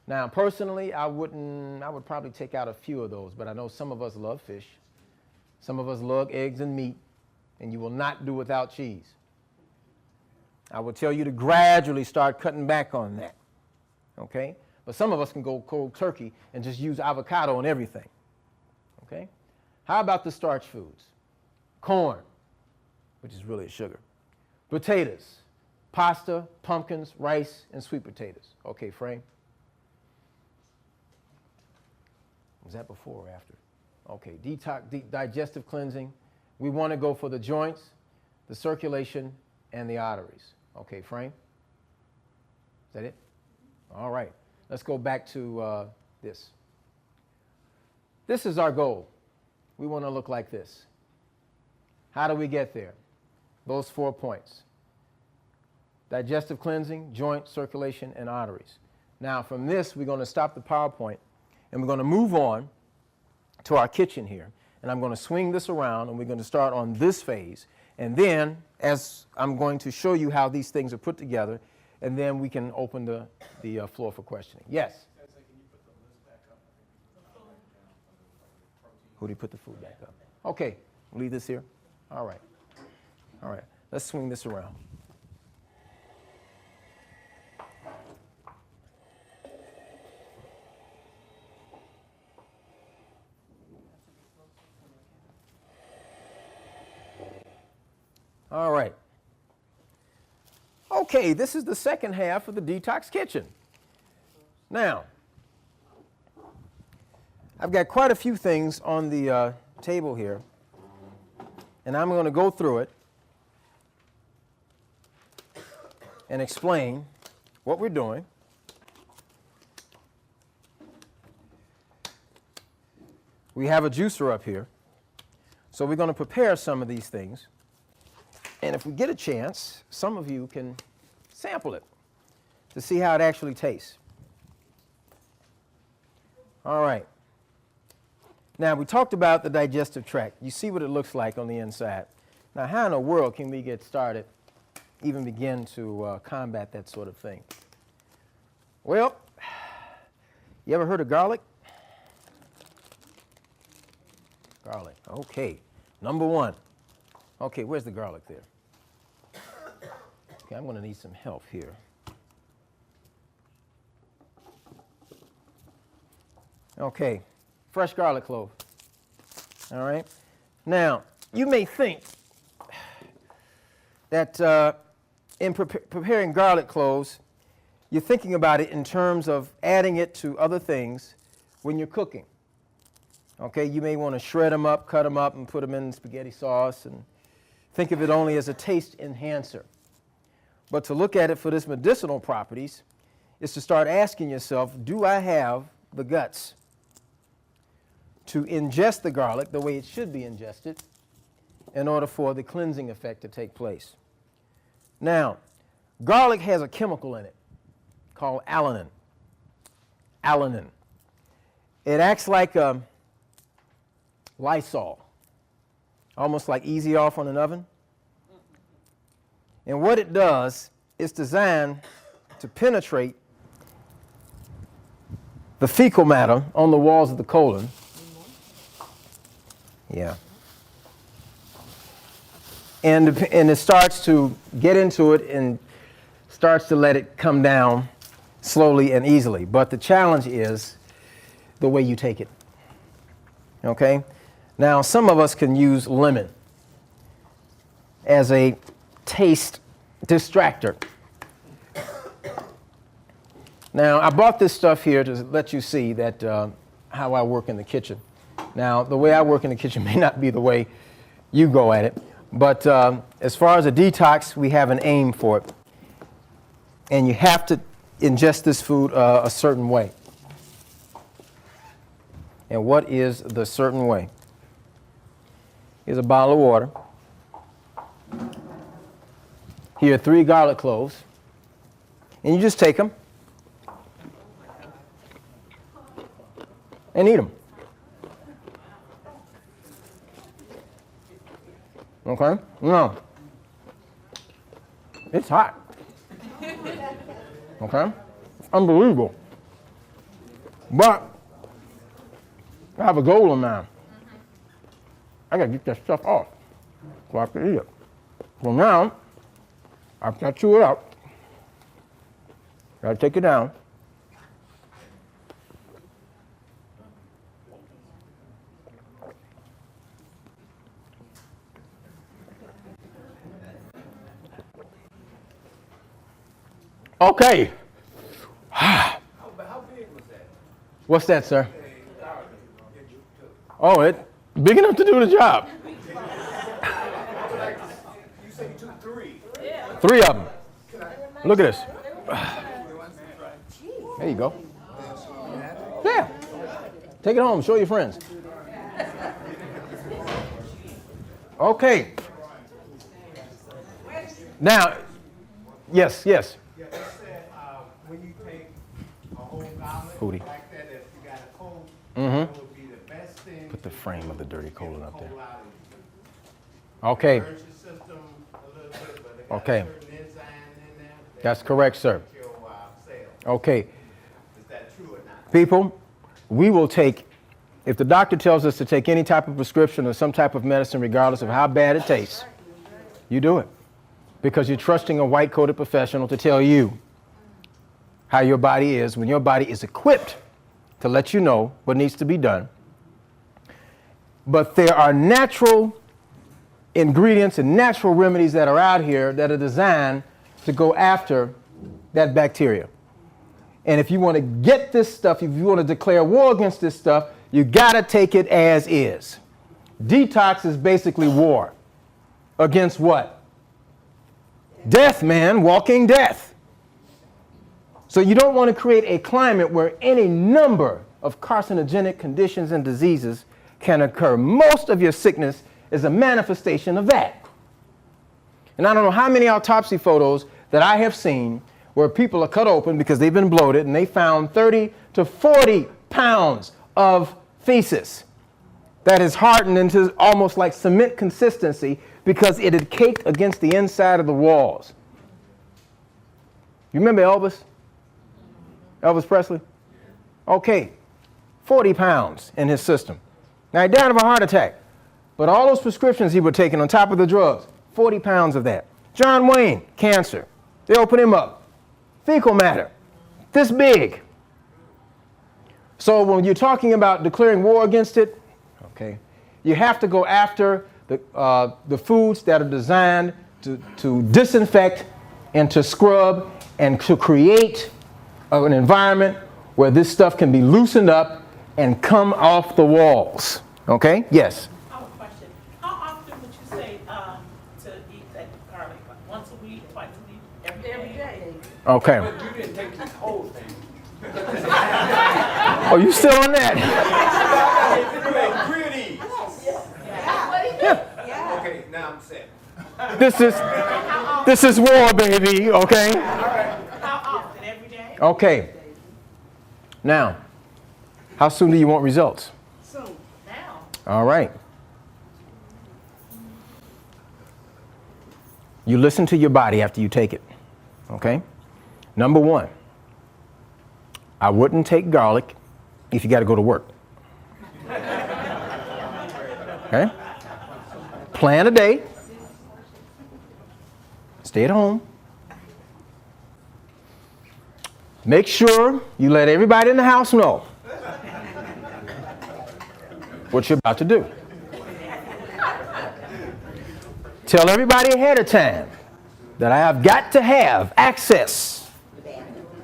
Now, personally, I would probably take out a few of those, but I know some of us love fish. Some of us love eggs and meat, and you will not do without cheese. I would tell you to gradually start cutting back on that, okay? But some of us can go cold turkey and just use avocado on everything, okay? How about the starch foods? Corn, which is really a sugar. Potatoes, pasta, pumpkins, rice, and sweet potatoes. Okay, frame. Was that before or after? Okay, detox, digestive cleansing. We want to go for the joints, the circulation, and the arteries. Okay, frame. Is that it? All right. Let's go back to this. This is our goal. We want to look like this. How do we get there? Those 4 points. Digestive cleansing, joint, circulation, and arteries. Now, from this, we're going to stop the PowerPoint, and we're going to move on to our kitchen here. And I'm going to swing this around, and we're going to start on this phase. And then, as I'm going to show you how these things are put together, and then we can open the floor for questioning. Yes? Who did he put the food back up? Okay, leave this here. All right. All right, let's swing this around. All right. Okay, this is the second half of the Detox Kitchen. Now, I've got quite a few things on the table here, and I'm going to go through it and explain what we're doing. We have a juicer up here, so we're going to prepare some of these things. And if we get a chance, some of you can sample it to see how it actually tastes. All right. Now, we talked about the digestive tract. You see what it looks like on the inside. Now, how in the world can we get started, even begin to combat that sort of thing? Well, you ever heard of garlic? Garlic. Okay. Number one. Okay, where's the garlic there? Okay, I'm going to need some help here. Okay, fresh garlic clove. All right. Now, you may think that in preparing garlic cloves, you're thinking about it in terms of adding it to other things when you're cooking. Okay, you may want to shred them up, cut them up, and put them in spaghetti sauce, and think of it only as a taste enhancer. But to look at it for its medicinal properties is to start asking yourself, do I have the guts to ingest the garlic the way it should be ingested in order for the cleansing effect to take place? Now, garlic has a chemical in it called alanine. Alanine. It acts like a Lysol, almost like Easy Off on an oven. And what it does, it's designed to penetrate the fecal matter on the walls of the colon. Yeah. And it starts to get into it and starts to let it come down slowly and easily. But the challenge is the way you take it. Okay? Now, some of us can use lemon as a taste distractor. Now, I bought this stuff here to let you see that how I work in the kitchen. Now, the way I work in the kitchen may not be the way you go at it, but as far as a detox, we have an aim for it. And you have to ingest this food a certain way. And what is the certain way? Here's a bottle of water. Here are 3 garlic cloves. And you just take them and eat them. Okay? No. It's hot. Okay? It's unbelievable. But I have a goal in mind. I gotta get that stuff off so I can eat it. So now, after I chew it up, gotta take it down. Okay. How big was that? What's that, sir? Oh, it big enough to do the job. You said you took 3. 3 of them. Look at this. There you go. Yeah. Take it home. Show your friends. Okay. Now, yes. Yeah, it said when you take a whole garlic Hootie. like that, if you got a cold, Mhm. it would be the best thing. Put the frame of the dirty to get colon the up there. cold out of you. Okay. Hurts your system a little bit, but it got Okay. a certain enzyme in there. That's correct, sir. Your cells. Okay. Is that true or not? People, we will take, if the doctor tells us to take any type of prescription or some type of medicine, regardless of how bad it tastes, you do it. Because you're trusting a white-coated professional to tell you how your body is when your body is equipped to let you know what needs to be done. But there are natural ingredients and natural remedies that are out here that are designed to go after that bacteria. And if you want to get this stuff, if you want to declare war against this stuff, you got to take it as is. Detox is basically war. Against what? Death, man, walking death. So you don't want to create a climate where any number of carcinogenic conditions and diseases can occur. Most of your sickness is a manifestation of that. And I don't know how many autopsy photos that I have seen where people are cut open because they've been bloated and they found 30 to 40 pounds of feces that is hardened into almost like cement consistency because it had caked against the inside of the walls. You remember Elvis? Elvis Presley? Okay, 40 pounds in his system. Now he died of a heart attack, but all those prescriptions he was taking on top of the drugs, 40 pounds of that. John Wayne, cancer. They open him up. Fecal matter, this big. So when you're talking about declaring war against it, okay, you have to go after the foods that are designed to disinfect and to scrub and to create an environment where this stuff can be loosened up and come off the walls. Okay? Yes. I have a question. How often would you say to eat that garlic? Like once a week, twice a week, every day? Okay. But you didn't take this whole thing. Oh, you still on that? Pretty. Yeah. Okay, now I'm set. This is war, baby. Okay. How often? Every day? Okay. Now, how soon do you want results? Soon. Now. All right. You listen to your body after you take it. Okay? Number one, I wouldn't take garlic if you got to go to work. Okay? Plan a day. Stay at home. Make sure you let everybody in the house know what you're about to do. Tell everybody ahead of time that I have got to have access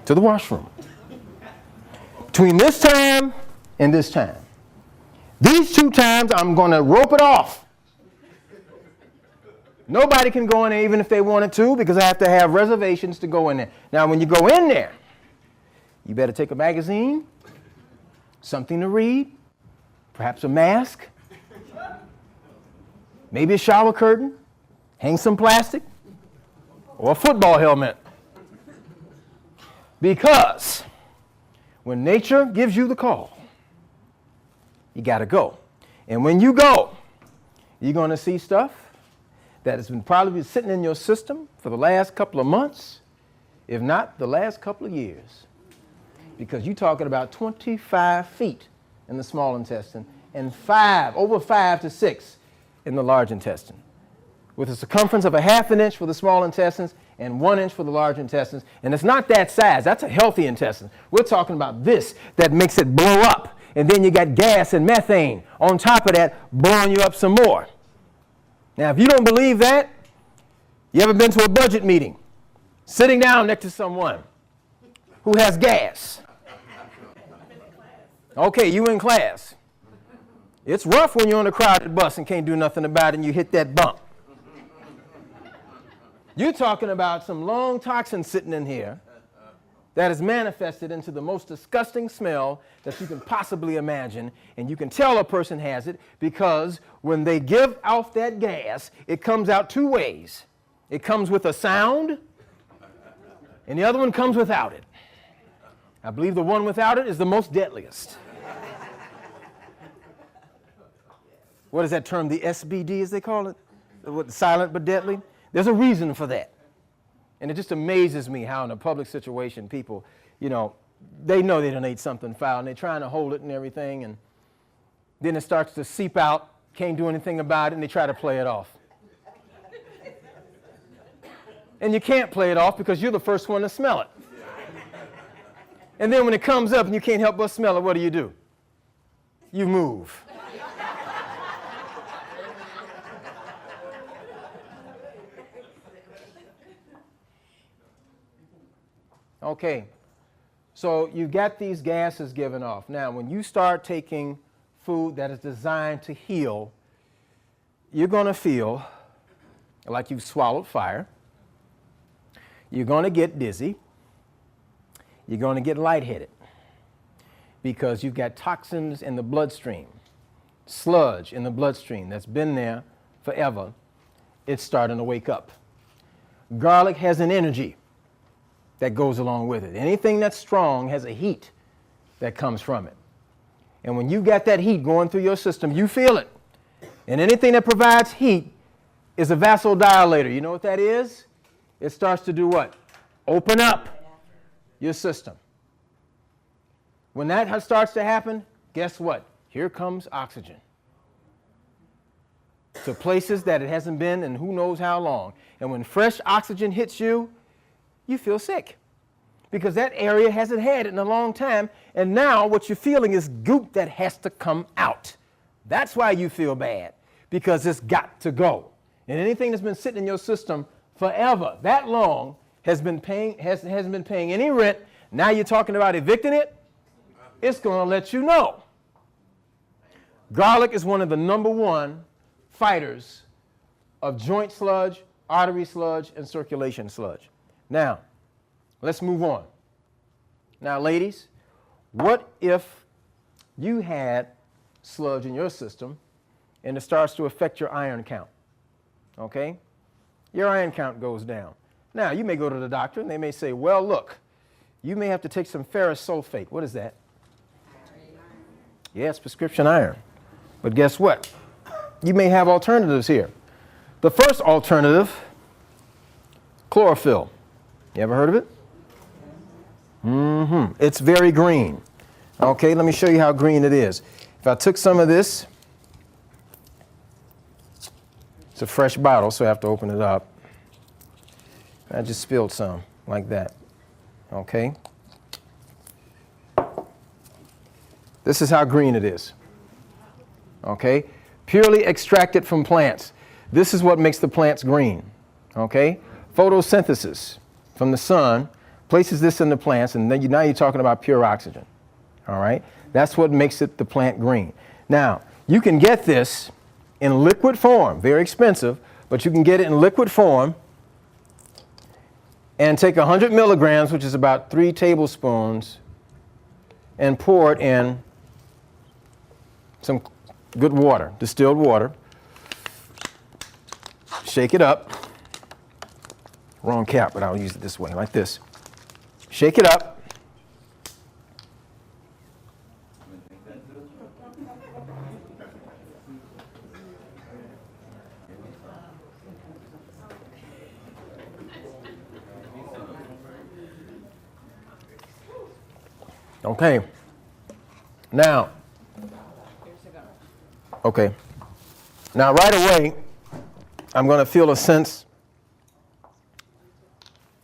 to the washroom between this time and this time. These 2 times, I'm going to rope it off. Nobody can go in there even if they wanted to, because I have to have reservations to go in there. Now, when you go in there, you better take a magazine, something to read, perhaps a mask, maybe a shower curtain, hang some plastic, or a football helmet. Because when nature gives you the call, you got to go. And when you go, you're going to see stuff that has been probably sitting in your system for the last couple of months, if not the last couple of years. Because you're talking about 25 feet in the small intestine and over 5 to 6 in the large intestine, with a circumference of a ½ an inch for the small intestines and 1 inch for the large intestines. And it's not that size. That's a healthy intestine. We're talking about this that makes it blow up. And then you got gas and methane on top of that blowing you up some more. Now, if you don't believe that, you ever been to a budget meeting, sitting down next to someone who has gas? Okay, you in class. It's rough when you're on a crowded bus and can't do nothing about it and you hit that bump. You're talking about some long toxin sitting in here that is manifested into the most disgusting smell that you can possibly imagine. And you can tell a person has it because when they give off that gas, it comes out 2 ways. It comes with a sound, and the other one comes without it. I believe the one without it is the most deadliest. What is that term? The SBD, as they call it? Silent but deadly? There's a reason for that. And it just amazes me how in a public situation people, they know they done ate something foul and they're trying to hold it and everything, and then it starts to seep out, can't do anything about it, and they try to play it off. And you can't play it off because you're the first one to smell it. And then when it comes up and you can't help but smell it, what do? You move. Okay, so you got these gases given off. Now, when you start taking food that is designed to heal, you're going to feel like you've swallowed fire. You're going to get dizzy. You're going to get lightheaded because you've got toxins in the bloodstream, sludge in the bloodstream that's been there forever. It's starting to wake up. Garlic has an energy that goes along with it. Anything that's strong has a heat that comes from it. And when you've got that heat going through your system, you feel it. And anything that provides heat is a vasodilator. You know what that is? It starts to do what? Open up your system. When that starts to happen, guess what? Here comes oxygen to places that it hasn't been in who knows how long. And when fresh oxygen hits you, you feel sick because that area hasn't had it in a long time, and now what you're feeling is goop that has to come out. That's why you feel bad, because it's got to go. And anything that's been sitting in your system forever, that long, hasn't been paying any rent. Now you're talking about evicting it. It's going to let you know Garlic is one of the #1 fighters of joint sludge, artery sludge, and circulation sludge. Now, let's move on. Now, ladies, what if you had sludge in your system and it starts to affect your iron count? Okay? Your iron count goes down. Now, you may go to the doctor and they may say, well, look, you may have to take some ferrous sulfate. What is that? Yes, prescription iron. But guess what? You may have alternatives here. The first alternative, chlorophyll. You ever heard of it? It's very green. Okay, let me show you how green it is. If I took some of this, it's a fresh bottle, so I have to open it up. I just spilled some, like that. Okay? This is how green it is. Okay? Purely extracted from plants. This is what makes the plants green. Okay? Photosynthesis from the sun places this in the plants, and then now you're talking about pure oxygen. All right? That's what makes it the plant green. Now, you can get this in liquid form, very expensive, but you can get it in liquid form and take 100 milligrams, which is about 3 tablespoons, and pour it in some good water, distilled water. Shake it up. Wrong cap, but I'll use it this way, like this. Shake it up. Okay. Now, okay. Now, right away, I'm going to feel a sense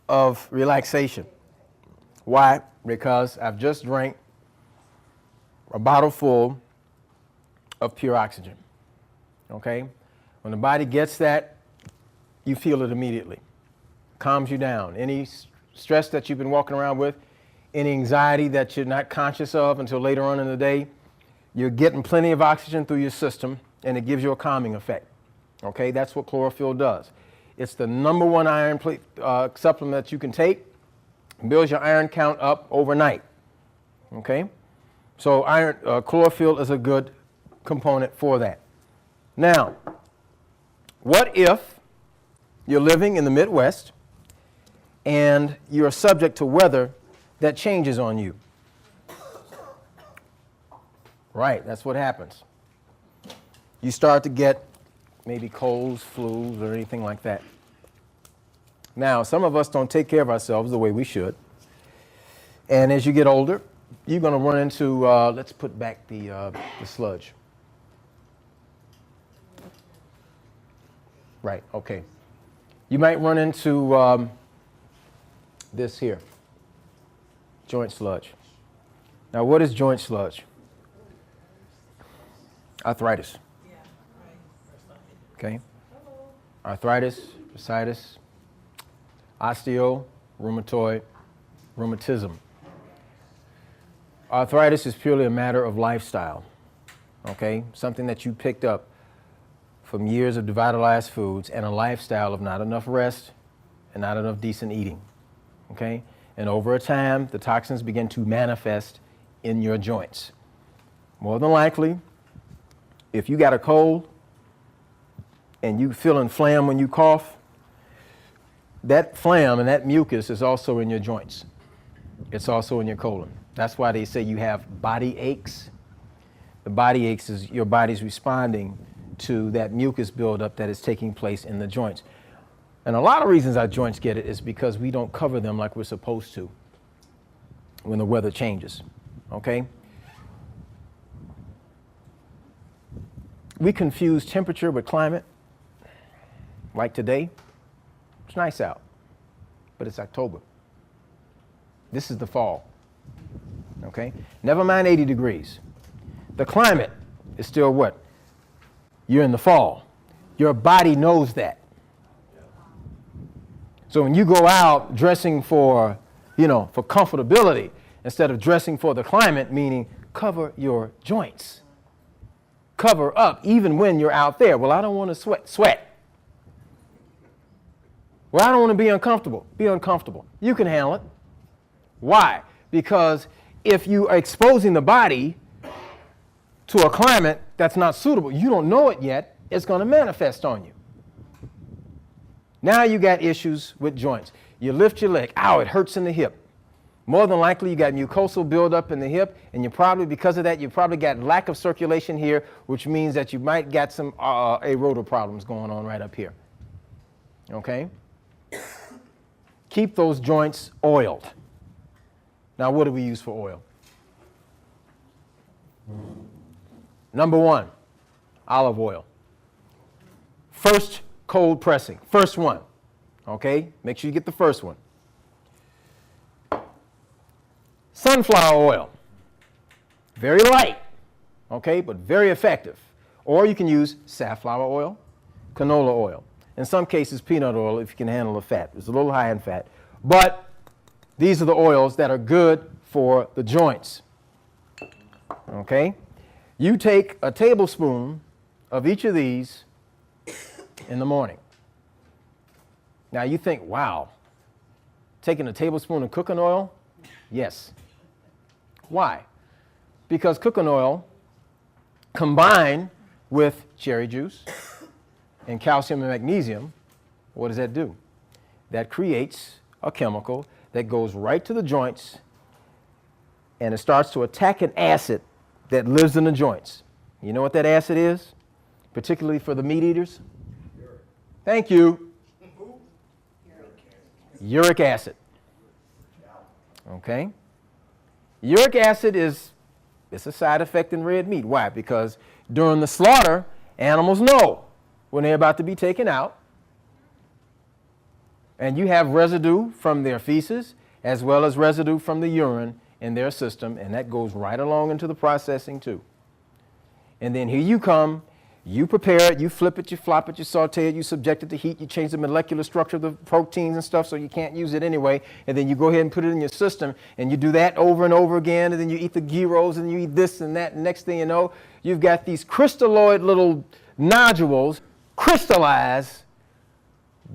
of relaxation. Why? Because I've just drank a bottle full of pure oxygen. Okay? When the body gets that, you feel it immediately. Calms you down. Any stress that you've been walking around with, any anxiety that you're not conscious of until later on in the day, you're getting plenty of oxygen through your system, and it gives you a calming effect. Okay, that's what chlorophyll does. It's the #1 iron supplement that you can take. It builds your iron count up overnight. Okay, so chlorophyll is a good component for that. Now, what if you're living in the Midwest and you're subject to weather that changes on you? Right, that's what happens. You start to get maybe colds, flus, or anything like that. Now, some of us don't take care of ourselves the way we should. And as you get older, you're going to run into, let's put back the sludge. Right, okay. You might run into this here, joint sludge. Now, what is joint sludge? Arthritis. Okay? Arthritis, bursitis, osteo, rheumatoid, rheumatism. Arthritis is purely a matter of lifestyle. Okay? Something that you picked up from years of devitalized foods and a lifestyle of not enough rest and not enough decent eating. Okay? And over time, the toxins begin to manifest in your joints. More than likely, if you got a cold and you feel inflamed when you cough, that phlegm and that mucus is also in your joints. It's also in your colon. That's why they say you have body aches. The body aches is your body's responding to that mucus buildup that is taking place in the joints. And a lot of reasons our joints get it is because we don't cover them like we're supposed to when the weather changes. Okay? We confuse temperature with climate. Like today, it's nice out, but it's October. This is the fall. Okay? Never mind 80 degrees. The climate is still what? You're in the fall. Your body knows that. So when you go out dressing for comfortability instead of dressing for the climate, meaning cover your joints. cover up even when you're out there. Well, I don't want to sweat. Well, I don't want to be uncomfortable. Be uncomfortable. You can handle it. Why? Because if you are exposing the body to a climate that's not suitable, you don't know it yet, it's going to manifest on you. Now you got issues with joints. You lift your leg, ow, it hurts in the hip. More than likely you got mucosal buildup in the hip, and you probably, because of that, you probably got lack of circulation here, which means that you might get some aorta problems going on right up here. Okay? Keep those joints oiled. Now, what do we use for oil? Number one, olive oil. First cold pressing, first one. Okay? Make sure you get the first one. Sunflower oil. Very light, okay, but very effective. Or you can use safflower oil, canola oil. In some cases, peanut oil if you can handle the fat. It's a little high in fat. But these are the oils that are good for the joints. Okay? You take a tablespoon of each of these in the morning. Now you think, wow, taking a tablespoon of cooking oil? Yes. Why? Because cooking oil combined with cherry juice and calcium and magnesium, what does that do? That creates a chemical that goes right to the joints, and it starts to attack an acid that lives in the joints. You know what that acid is? Particularly for the meat eaters? Thank you. Uric acid. Okay? Uric acid it's a side effect in red meat. Why? Because during the slaughter, animals know when they're about to be taken out, and you have residue from their feces as well as residue from the urine in their system, and that goes right along into the processing too. And then here you come, you prepare it, you flip it, you flop it, you saute it, you subject it to heat, you change the molecular structure of the proteins and stuff so you can't use it anyway, and then you go ahead and put it in your system, and you do that over and over again, and then you eat the gyros, and you eat this and that, and next thing you know, you've got these crystalloid little nodules crystallize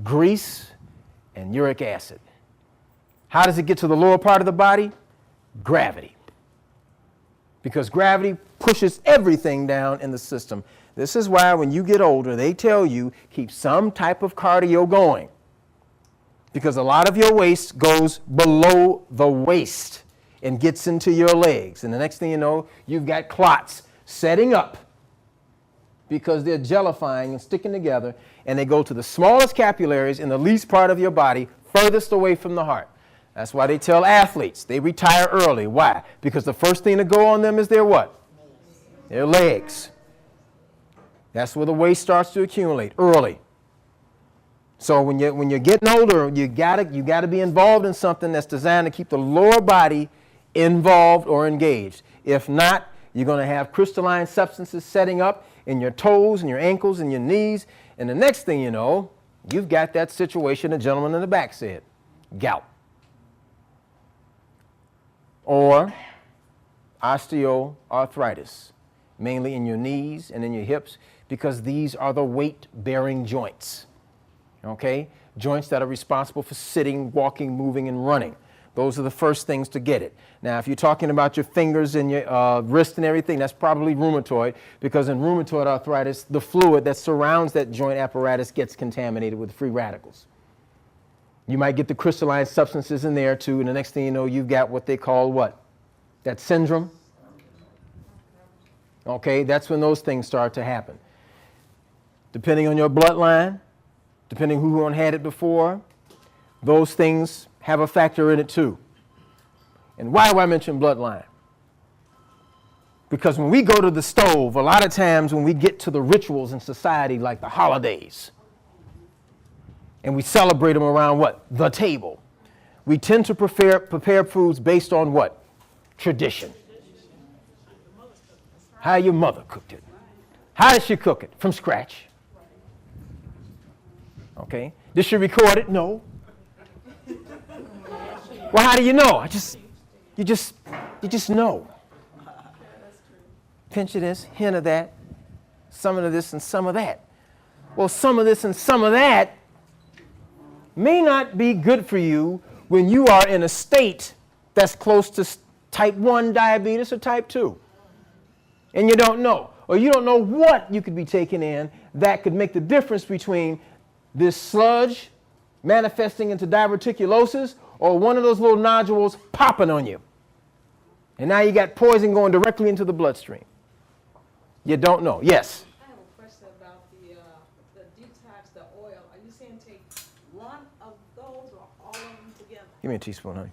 grease and uric acid. How does it get to the lower part of the body? Gravity. Because gravity pushes everything down in the system. This is why when you get older, they tell you keep some type of cardio going. Because a lot of your waste goes below the waist and gets into your legs. And the next thing you know, you've got clots setting up because they're gellifying and sticking together, and they go to the smallest capillaries in the least part of your body, furthest away from the heart. That's why they tell athletes they retire early. Why? Because the first thing to go on them is their what? Their legs. That's where the waste starts to accumulate early. So when you're getting older, you gotta be involved in something that's designed to keep the lower body involved or engaged. If not, you're going to have crystalline substances setting up in your toes and your ankles and your knees, and the next thing you know, you've got that situation the gentleman in the back said, gout. Or osteoarthritis, mainly in your knees and in your hips, because these are the weight-bearing joints, okay? Joints that are responsible for sitting, walking, moving, and running. Those are the first things to get it. Now, if you're talking about your fingers and your wrist and everything, that's probably rheumatoid, because in rheumatoid arthritis, the fluid that surrounds that joint apparatus gets contaminated with free radicals. You might get the crystalline substances in there too, and the next thing you know, you've got what they call what? That syndrome. Okay, that's when those things start to happen. Depending on your bloodline, depending who had it before, those things have a factor in it too. And why do I mention bloodline? Because when we go to the stove, a lot of times when we get to the rituals in society like the holidays, and we celebrate them around what? The table. We tend to prepare foods based on what? Tradition. How your mother cooked it. How did she cook it? From scratch. Okay. Did she record it? No. Well, how do you know? You just know. Pinch of this, hint of that. some of this and some of that. Well, some of this and some of that may not be good for you when you are in a state that's close to type 1 diabetes or type 2. And you don't know, or you don't know what you could be taking in that could make the difference between this sludge manifesting into diverticulosis or one of those little nodules popping on you. And now you got poison going directly into the bloodstream. You don't know. Yes? I have a question about the detox, the oil. Are you saying take one of those or all of them together? Give me a teaspoon, honey.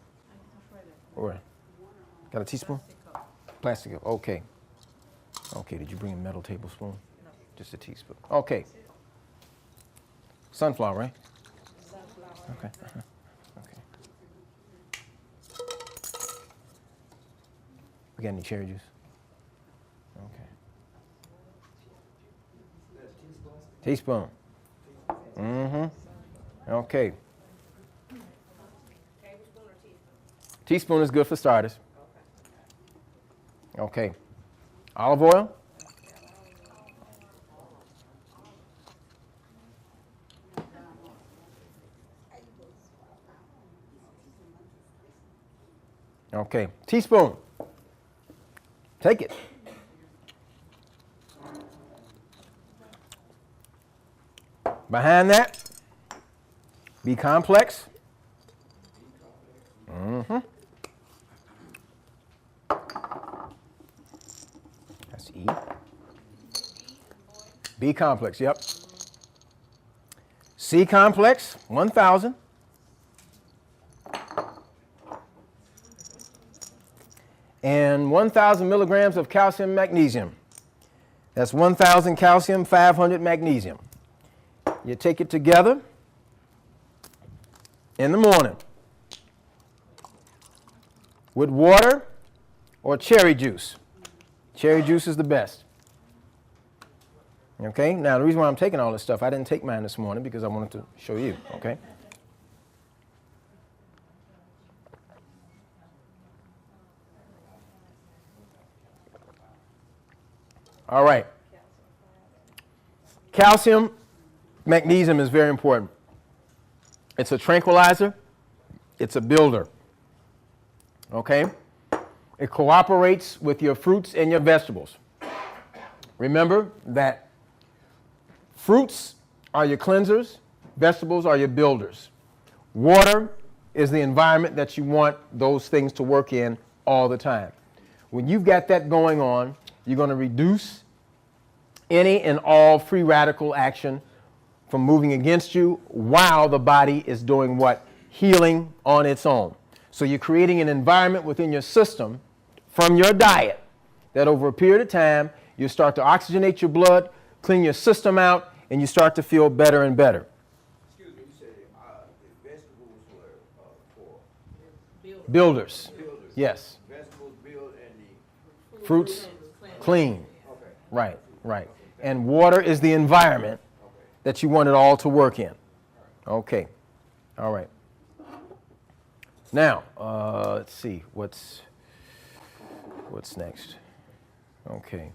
Or, got a teaspoon? Plastic cup. Okay. Okay, did you bring a metal tablespoon? No. Just a teaspoon. Okay. Sunflower, right? Sunflower. Okay. Okay. We got any cherry juice? Okay. Teaspoon. Mm-hmm. Okay. Tablespoon or teaspoon? Teaspoon is good for starters. Okay. Olive oil? Okay. Teaspoon. Take it. Behind that, B complex. Mm-hmm. That's E. B complex, yep. C complex, 1,000. And 1,000 milligrams of calcium magnesium. That's 1,000 calcium, 500 magnesium. You take it together in the morning with water or cherry juice. Cherry juice is the best. Okay, now the reason why I'm taking all this stuff, I didn't take mine this morning because I wanted to show you, okay? All right. Calcium, magnesium is very important. It's a tranquilizer. It's a builder. Okay? It cooperates with your fruits and your vegetables. Remember that fruits are your cleansers, vegetables are your builders. Water is the environment that you want those things to work in all the time. When you've got that going on, you're going to reduce any and all free radical action from moving against you while the body is doing what? Healing on its own. So you're creating an environment within your system from your diet that over a period of time, you start to oxygenate your blood, clean your system out, and you start to feel better and better. Excuse me, you said the vegetables were for Builders. builders. Yes. Vegetables build and the Fruits clean. okay. Right, right. And water is the environment that you want it all to work in. Okay. All right. Now, let's see. What's next? Okay.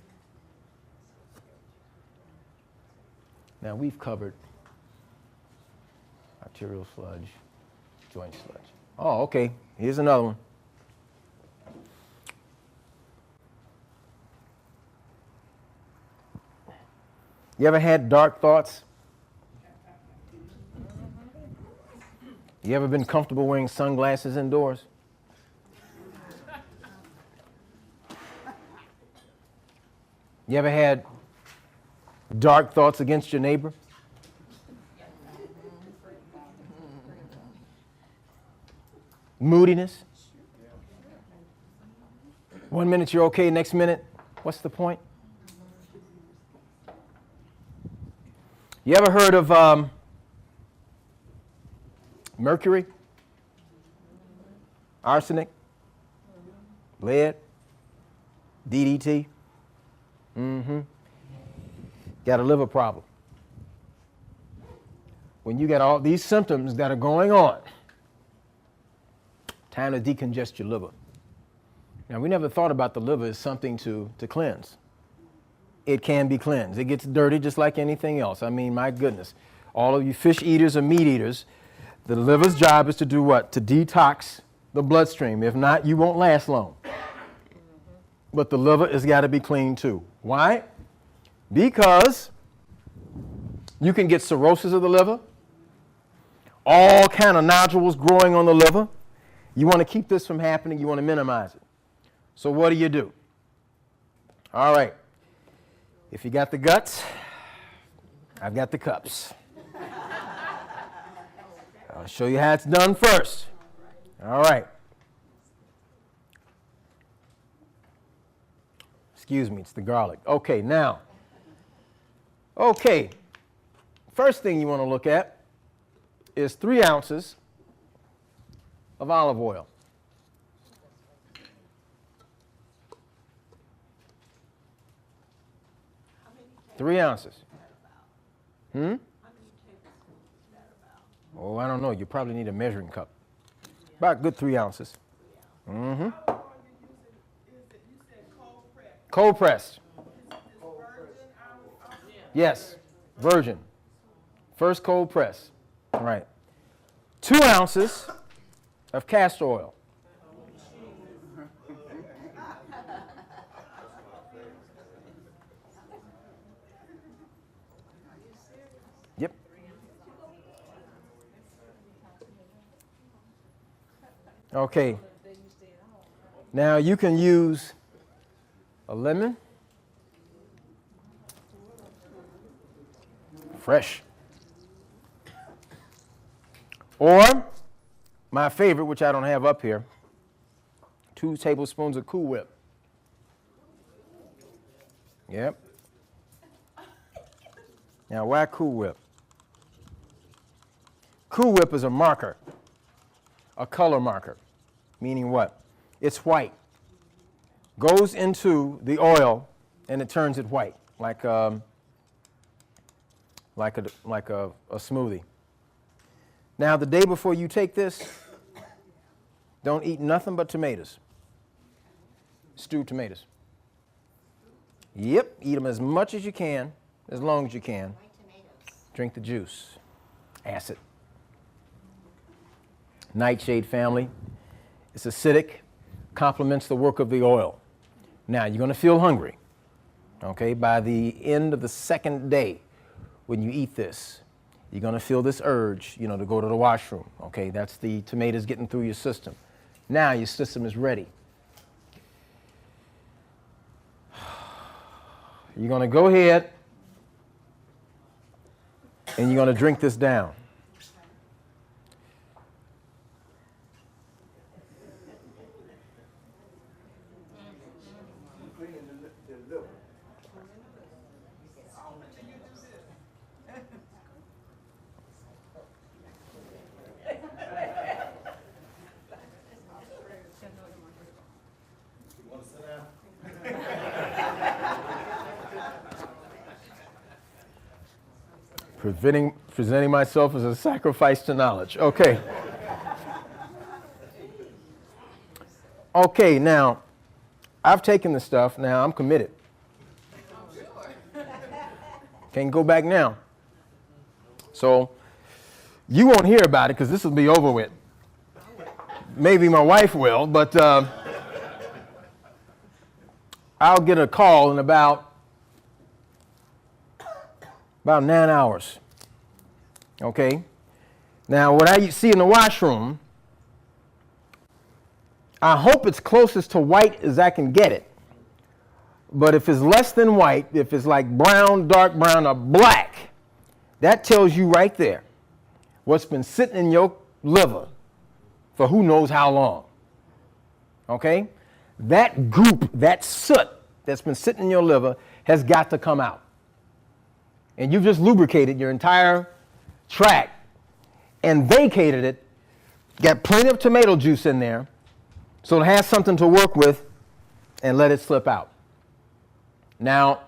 Now we've covered arterial sludge, joint sludge. Oh, okay. Here's another one. You ever had dark thoughts? You ever been comfortable wearing sunglasses indoors? You ever had dark thoughts against your neighbor? Moodiness? 1 minute you're okay, next minute, what's the point? You ever heard of mercury, arsenic, lead, DDT? Got a liver problem. When you got all these symptoms that are going on, time to decongest your liver. Now, we never thought about the liver as something to cleanse. it can be cleansed. It gets dirty just like anything else. I mean, my goodness. All of you fish eaters or meat eaters, the liver's job is to do what? To detox the bloodstream. If not, you won't last long. But the liver has got to be clean too. Why? Because you can get cirrhosis of the liver, all kind of nodules growing on the liver. You want to keep this from happening. You want to minimize it. So what do? All right. If you got the guts, I've got the cups. I'll show you how it's done first. All right. Excuse me, it's the garlic. Okay, now. Okay. First thing you want to look at is 3 ounces of olive oil. How 3 ounces. How many tablespoons is that about? Oh, I don't know. You probably need a measuring cup. About good 3 ounces. Mm-hmm. How are you using, is it, you said cold press? Cold pressed. Is virgin olive oil? Yes. Virgin. First cold press. All right. 2 ounces of castor oil. Yep. Okay. Now you can use a lemon. Fresh. Or my favorite, which I don't have up here, 2 tablespoons of Cool Whip. Yep. Now, why Cool Whip? Cool Whip is a marker, a color marker, meaning what? It's white. Goes into the oil and it turns it white, like a smoothie. Now, the day before you take this, don't eat nothing but tomatoes. Stewed tomatoes. Yep, eat them as much as you can, as long as you can. Drink the juice. Acid. Nightshade family. It's acidic, complements the work of the oil. Now, you're going to feel hungry, okay? By the end of the 2nd day, when you eat this, you're going to feel this urge, to go to the washroom, okay? That's the tomatoes getting through your system. Now your system is ready. You're going to go ahead and you're going to drink this down. Presenting myself as a sacrifice to knowledge. Okay. Okay, now, I've taken the stuff. Now, I'm committed. Can't go back now. So, you won't hear about it because this will be over with. Maybe my wife will, but I'll get a call in about 9 hours. Okay? Now, what I see in the washroom, I hope it's closest to white as I can get it. But if it's less than white, if it's like brown, dark brown, or black, that tells you right there what's been sitting in your liver for who knows how long. Okay? That goop, that soot that's been sitting in your liver has got to come out. And you've just lubricated your entire tract and vacated it, got plenty of tomato juice in there, so it has something to work with, and let it slip out. Now,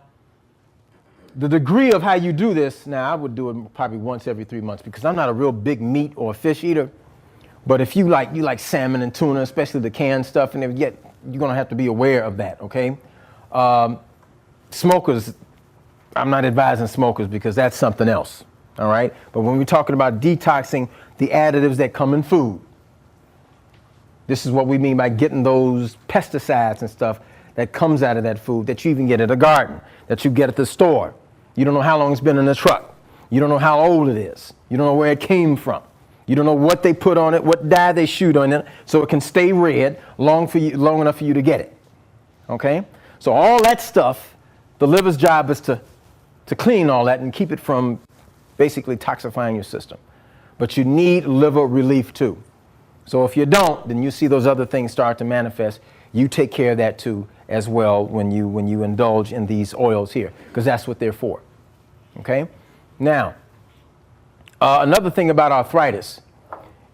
the degree of how you do this, now I would do it probably once every 3 months because I'm not a real big meat or fish eater, but if you like salmon and tuna, especially the canned stuff, and you're going to have to be aware of that, okay? Smokers I'm not advising smokers because that's something else, all right? But when we're talking about detoxing the additives that come in food, this is what we mean by getting those pesticides and stuff that comes out of that food that you even get at a garden, that you get at the store. You don't know how long it's been in the truck. You don't know how old it is. You don't know where it came from. You don't know what they put on it, what dye they shoot on it, so it can stay red long enough for you to get it. Okay? So all that stuff, the liver's job is to clean all that and keep it from basically toxifying your system. But you need liver relief too. So if you don't, then you see those other things start to manifest. You take care of that too as well when you indulge in these oils here, because that's what they're for. Okay? Now, another thing about arthritis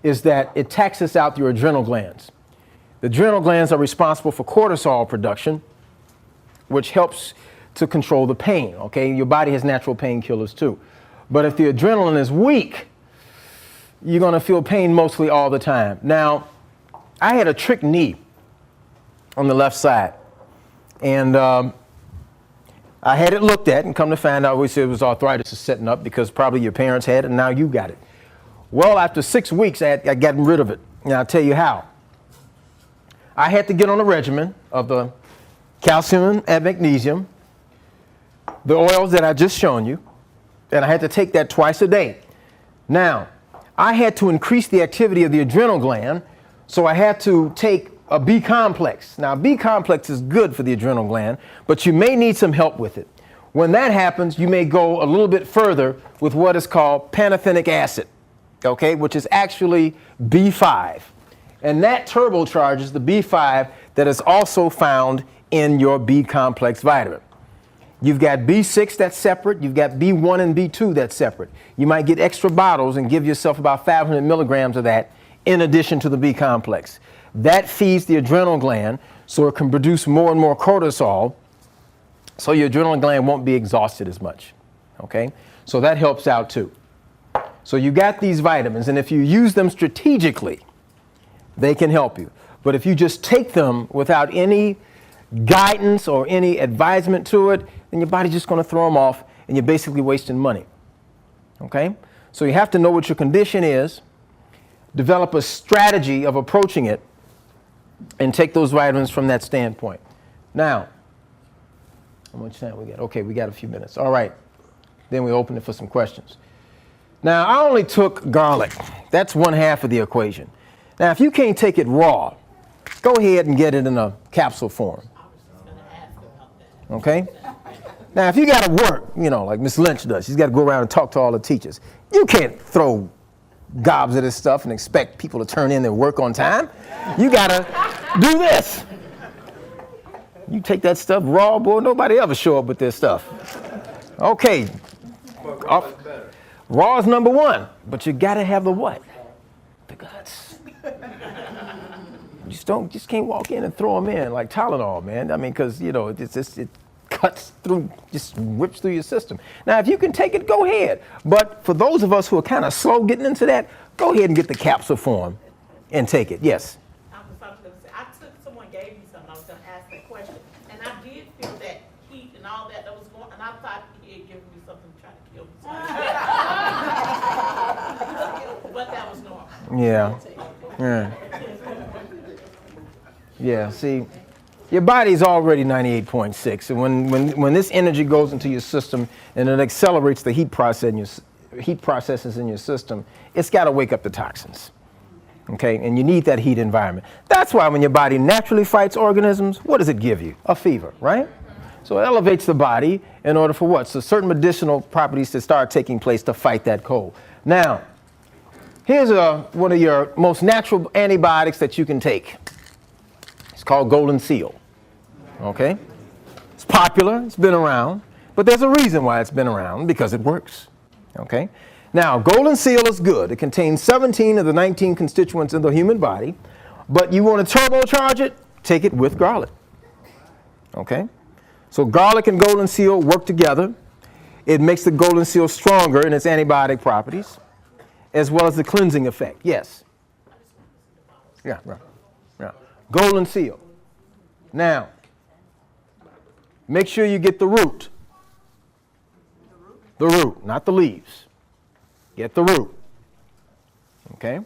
is that it taxes out your adrenal glands. The adrenal glands are responsible for cortisol production, which helps to control the pain. Okay? Your body has natural painkillers too. But if the adrenaline is weak, you're going to feel pain mostly all the time. Now, I had a trick knee on the left side, and I had it looked at, and come to find out, we said it was arthritis setting up because probably your parents had it, and now you got it. Well, after 6 weeks, I got rid of it, and I'll tell you how. I had to get on a regimen of the calcium and magnesium, the oils that I just shown you, and I had to take that twice a day. Now, I had to increase the activity of the adrenal gland, so I had to take a B complex. Now, B complex is good for the adrenal gland, but you may need some help with it. When that happens, you may go a little bit further with what is called pantothenic acid, okay, which is actually B5. And that turbocharges the B5 that is also found in your B complex vitamin. You've got B6 that's separate. You've got B1 and B2 that's separate. You might get extra bottles and give yourself about 500 milligrams of that in addition to the B complex. That feeds the adrenal gland so it can produce more and more cortisol so your adrenal gland won't be exhausted as much. Okay? So that helps out too. So you got these vitamins, and if you use them strategically, they can help you. But if you just take them without any guidance or any advisement to it, then your body's just going to throw them off, and you're basically wasting money. Okay? So you have to know what your condition is, develop a strategy of approaching it, and take those vitamins from that standpoint. Now, how much time we got? Okay, we got a few minutes. All right. Then we open it for some questions. Now, I only took garlic. That's one half of the equation. Now, if you can't take it raw, go ahead and get it in a capsule form. Okay? Now, if you got to work, like Miss Lynch does, she's got to go around and talk to all the teachers. You can't throw gobs of this stuff and expect people to turn in their work on time. You got to do this. You take that stuff raw, boy, nobody ever show up with this stuff. Okay. Raw is number one, but you got to have the what? The guts. You just can't walk in and throw them in like Tylenol, man. I mean, because, it cuts through, just whips through your system. Now, if you can take it, go ahead. But for those of us who are kind of slow getting into that, go ahead and get the capsule form and take it. Yes? I was going to say, someone gave me something, I was going to ask that question. And I did feel that heat and all that was going, and I thought he had given me something to try to kill me. But that was normal. Yeah. Yeah, see, your body's already 98.6, and when this energy goes into your system and it accelerates the heat processes in your system, it's got to wake up the toxins. Okay, and you need that heat environment. That's why when your body naturally fights organisms, what does it give you? A fever, right? So it elevates the body in order for what? So certain medicinal properties to start taking place to fight that cold. Now, here's one of your most natural antibiotics that you can take. It's called Golden Seal. Okay? It's popular, it's been around, but there's a reason why it's been around, because it works. Okay? Now, Golden Seal is good. It contains 17 of the 19 constituents in the human body, but you want to turbocharge it, take it with garlic. Okay? So garlic and Golden Seal work together. It makes the Golden Seal stronger in its antibiotic properties, as well as the cleansing effect. Yes? Yeah, right. Yeah. Golden Seal. Now, make sure you get the root. The root, not the leaves. Get the root. Okay?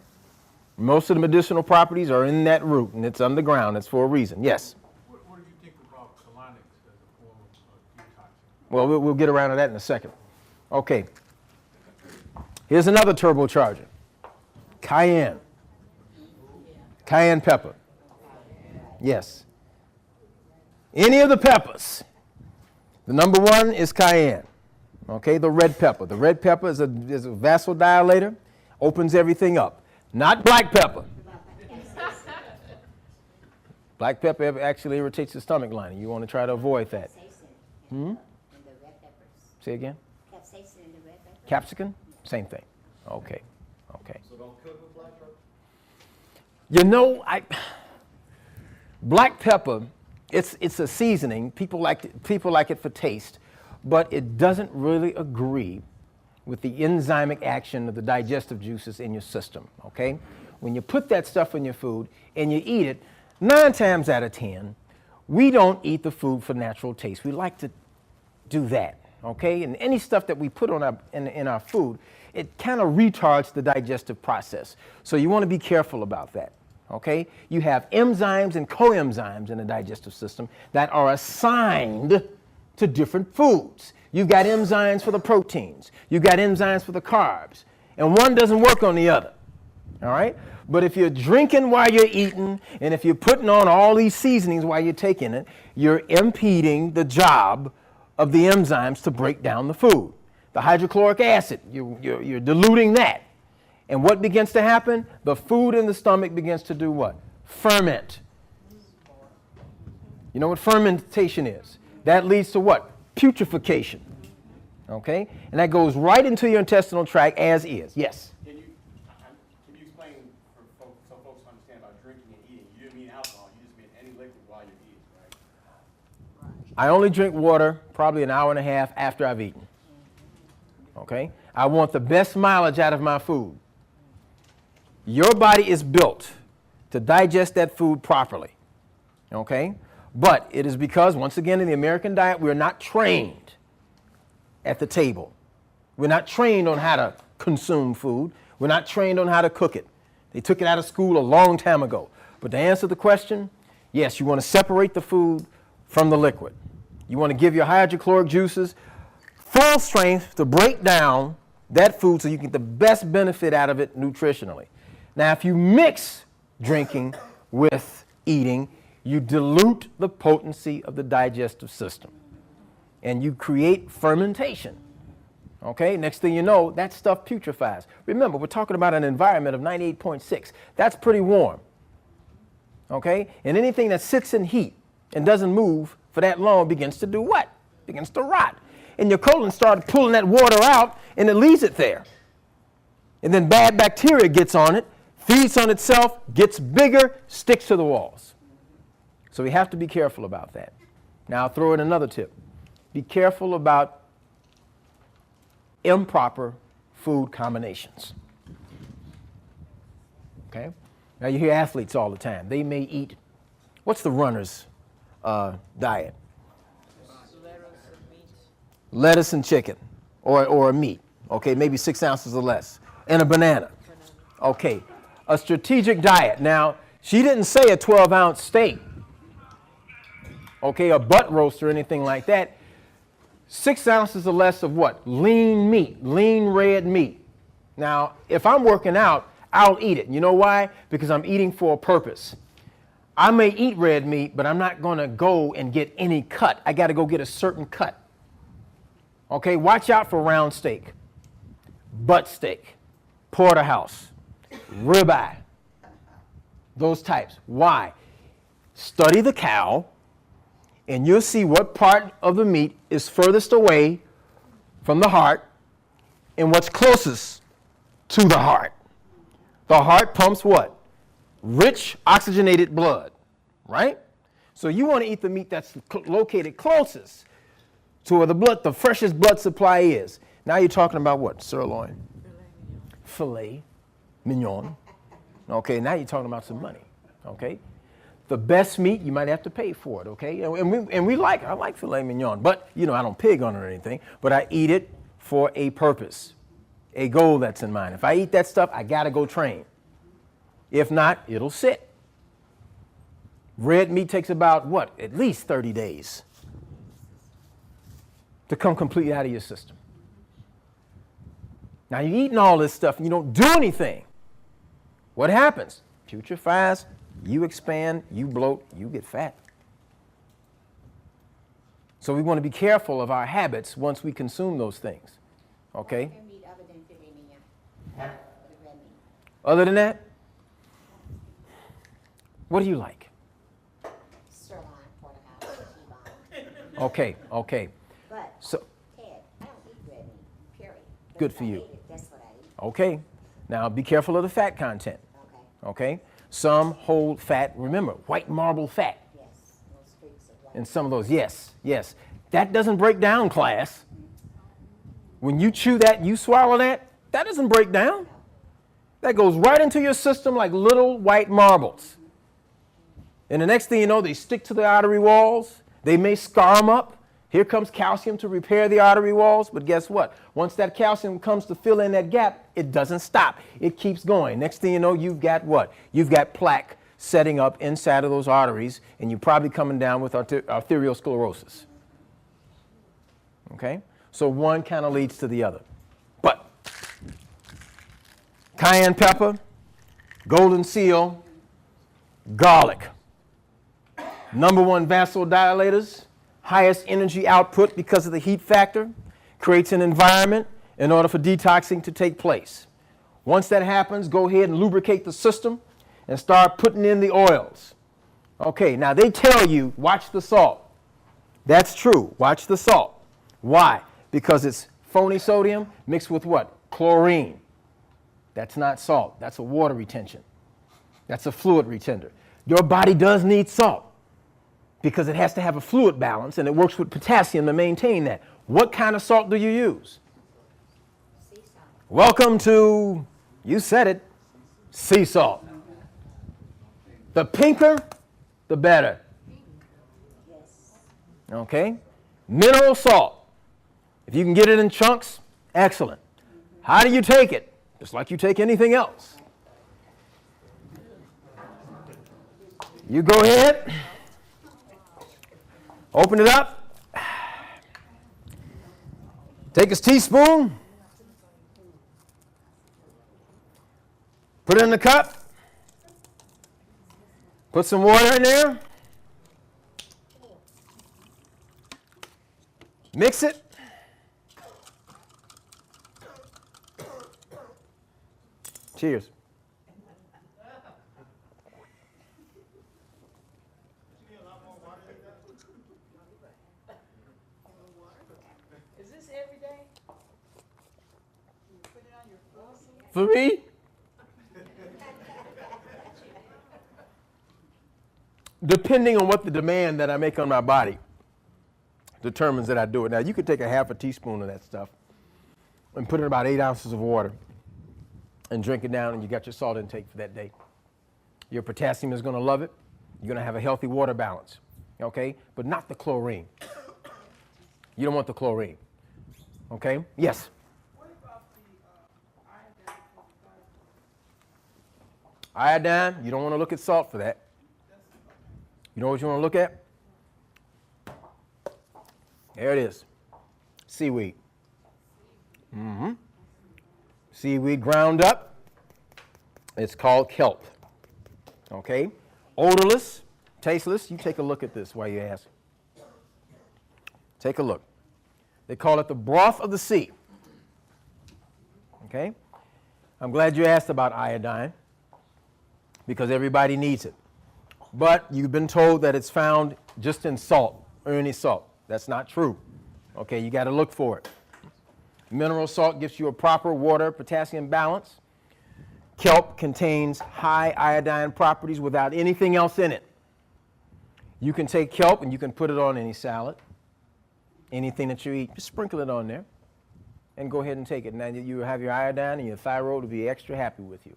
Most of the medicinal properties are in that root, and it's underground. It's for a reason. Yes? What do you think about colonics as a form of detoxing? Well, we'll get around to that in a second. Okay. Here's another turbocharger. Cayenne. Cayenne pepper. Yes. Any of the peppers. The number one is cayenne. Okay, the red pepper. The red pepper is a vasodilator, opens everything up. Not black pepper. Black pepper actually irritates the stomach lining. You want to try to avoid that. Say again? Capsaicin in the red pepper. Capsicum? Same thing. Okay. Okay. So don't cook with black pepper? You know, black pepper, it's a seasoning. People like it for taste, but it doesn't really agree with the enzymic action of the digestive juices in your system, okay? When you put that stuff in your food and you eat it, 9 times out of 10, we don't eat the food for natural taste. We like to do that, okay? And any stuff that we put on in our food, it kind of retards the digestive process. So you want to be careful about that, okay? You have enzymes and coenzymes in the digestive system that are assigned to different foods. You've got enzymes for the proteins. You've got enzymes for the carbs. And one doesn't work on the other, all right? But if you're drinking while you're eating, and if you're putting on all these seasonings while you're taking it, you're impeding the job of the enzymes to break down the food. The hydrochloric acid, you're diluting that. And what begins to happen? The food in the stomach begins to do what? Ferment. You know what fermentation is? That leads to what? Putrefaction. Okay? And that goes right into your intestinal tract as is. Yes? Can you explain for folks, so folks understand about drinking and eating? You didn't mean alcohol, you just mean any liquid while you're eating, right? I only drink water probably an hour and a half after I've eaten. Okay? I want the best mileage out of my food. Your body is built to digest that food properly. Okay? But it is because, once again, in the American diet, we're not trained at the table. We're not trained on how to consume food. We're not trained on how to cook it. They took it out of school a long time ago. But to answer the question, yes, you want to separate the food from the liquid. You want to give your hydrochloric juices full strength to break down that food so you get the best benefit out of it nutritionally. Now, if you mix drinking with eating, you dilute the potency of the digestive system and you create fermentation. Okay, next thing you know, that stuff putrefies. Remember, we're talking about an environment of 98.6. That's pretty warm. Okay, and anything that sits in heat and doesn't move for that long begins to do what? Begins to rot. And your colon started pulling that water out and it leaves it there. And then bad bacteria gets on it, feeds on itself, gets bigger, sticks to the walls. So we have to be careful about that. Now I'll throw in another tip. Be careful about improper food combinations. Okay? Now you hear athletes all the time. They may eat, what's the runner's diet? Lettuce and chicken, or a meat. Okay, maybe 6 ounces or less. And a banana. Okay, a strategic diet. Now, she didn't say a 12-ounce steak. Okay, a butt roast or anything like that. 6 ounces or less of what? Lean meat, lean red meat. Now, if I'm working out, I'll eat it. You know why? Because I'm eating for a purpose. I may eat red meat, but I'm not going to go and get any cut. I got to go get a certain cut. Okay, watch out for round steak, butt steak, porterhouse, ribeye, those types. Why? Study the cow, and you'll see what part of the meat is furthest away from the heart and what's closest to the heart. The heart pumps what? Rich oxygenated blood, right? So you want to eat the meat that's located closest to where the freshest blood supply is. Now you're talking about what? Sirloin, filet mignon. Okay, now you're talking about some money. Okay, the best meat, you might have to pay for it. Okay, I like filet mignon, but I don't pig on it or anything. But I eat it for a purpose, a goal that's in mind. If I eat that stuff, I got to go train. If not, it'll sit. Red meat takes about, what, at least 30 days to come completely out of your system. Now, you're eating all this stuff and you don't do anything. What happens? Putrefies, you expand, you bloat, you get fat. So we want to be careful of our habits once we consume those things. Okay? What's their meat other than filet mignon? The red meat. Other than that, what do you like? Sirloin, porterhouse, T-bone. Okay. But, So, Ted, I don't eat red meat, period. But Good if for I you. ate it, that's what I eat. okay. Now, be careful of the fat content. Okay. Okay? Some hold fat, remember, white marble fat. Yes. No streaks of white. And some of those, yes. That doesn't break down, class. When you chew that, you swallow that, that doesn't break down. That goes right into your system like little white marbles. And the next thing you know, they stick to the artery walls. They may scar them up. Here comes calcium to repair the artery walls. But guess what? Once that calcium comes to fill in that gap, it doesn't stop. It keeps going. Next thing you know, you've got what? You've got plaque setting up inside of those arteries, and you're probably coming down with arteriosclerosis. Okay? So one kind of leads to the other. But cayenne pepper, golden seal, garlic. #1 vasodilators, highest energy output because of the heat factor, creates an environment in order for detoxing to take place. Once that happens, go ahead and lubricate the system and start putting in the oils. Okay, now they tell you, watch the salt. That's true, watch the salt. Why? Because it's phony sodium mixed with what? Chlorine. That's not salt, that's a water retention. That's a fluid retention. Your body does need salt because it has to have a fluid balance and it works with potassium to maintain that. What kind of salt do you use? Sea salt. Welcome to, you said it, sea salt. The pinker, the better. Yes. Okay? Mineral salt. If you can get it in chunks, excellent. How do you take it? Just like you take anything else. You go ahead, open it up, take a teaspoon, put it in the cup, put some water in there, mix it, cheers. Is this every day? You put it on your food? For me, depending on what the demand that I make on my body determines that I do it. Now, you could take a half a teaspoon of that stuff and put in about 8 ounces of water and drink it down, and you got your salt intake for that day. Your potassium is going to love it. You're going to have a healthy water balance, okay? But not the chlorine. You don't want the chlorine, okay? Yes? What about the iodine? Iodine, you don't want to look at salt for that. You know what you want to look at? There it is. Seaweed. Mm-hmm. Seaweed ground up. It's called kelp. Okay? Odorless, tasteless. You take a look at this while you ask. Take a look. They call it the broth of the sea. Okay? I'm glad you asked about iodine because everybody needs it. But you've been told that it's found just in salt, or any salt. That's not true. Okay, you got to look for it. Mineral salt gives you a proper water-potassium balance. Kelp contains high iodine properties without anything else in it. You can take kelp and you can put it on any salad, anything that you eat. Just sprinkle it on there and go ahead and take it. Now you have your iodine and your thyroid will be extra happy with you.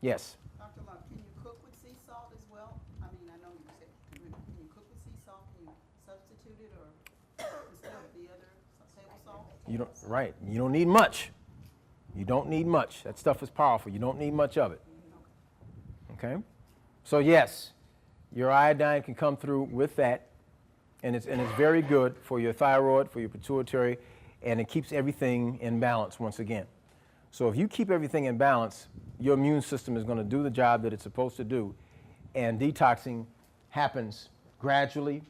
Yes? Dr. Love, can you cook with sea salt as well? I mean, I know you said, can you cook with sea salt? Can you substitute it or instead of the other table salt? Right. You don't need much. You don't need much. That stuff is powerful. You don't need much of it. Okay? So yes, your iodine can come through with that, and it's very good for your thyroid, for your pituitary, and it keeps everything in balance once again. So if you keep everything in balance, your immune system is going to do the job that it's supposed to do, and detoxing happens gradually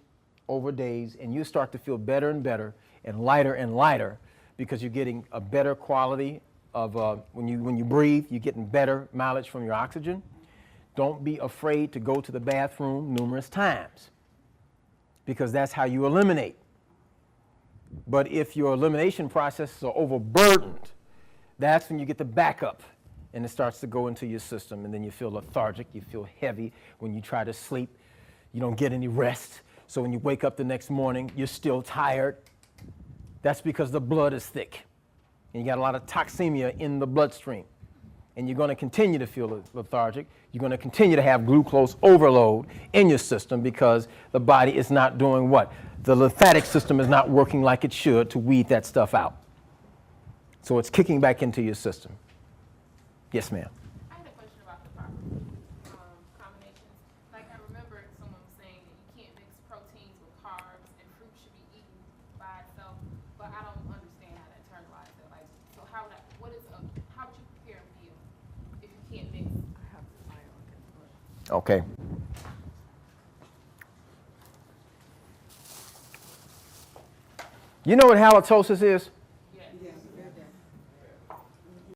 over days, and you start to feel better and better and lighter because you're getting a better quality of when you breathe, you're getting better mileage from your oxygen. Don't be afraid to go to the bathroom numerous times because that's how you eliminate. But if your elimination processes are overburdened, that's when you get the backup and it starts to go into your system, and then you feel lethargic, you feel heavy. When you try to sleep, you don't get any rest. So when you wake up the next morning, you're still tired. That's because the blood is thick. And you got a lot of toxemia in the bloodstream. And you're going to continue to feel lethargic. You're going to continue to have glucose overload in your system because the body is not doing what? The lymphatic system is not working like it should to weed that stuff out. So it's kicking back into your system. Yes, ma'am. I had a question about the proper combinations. Like I remember someone was saying that you can't mix proteins with carbs and fruit should be eaten by itself, but I don't understand how to internalize it. Like, so how would you prepare a meal if you can't mix? Okay. You know what halitosis is?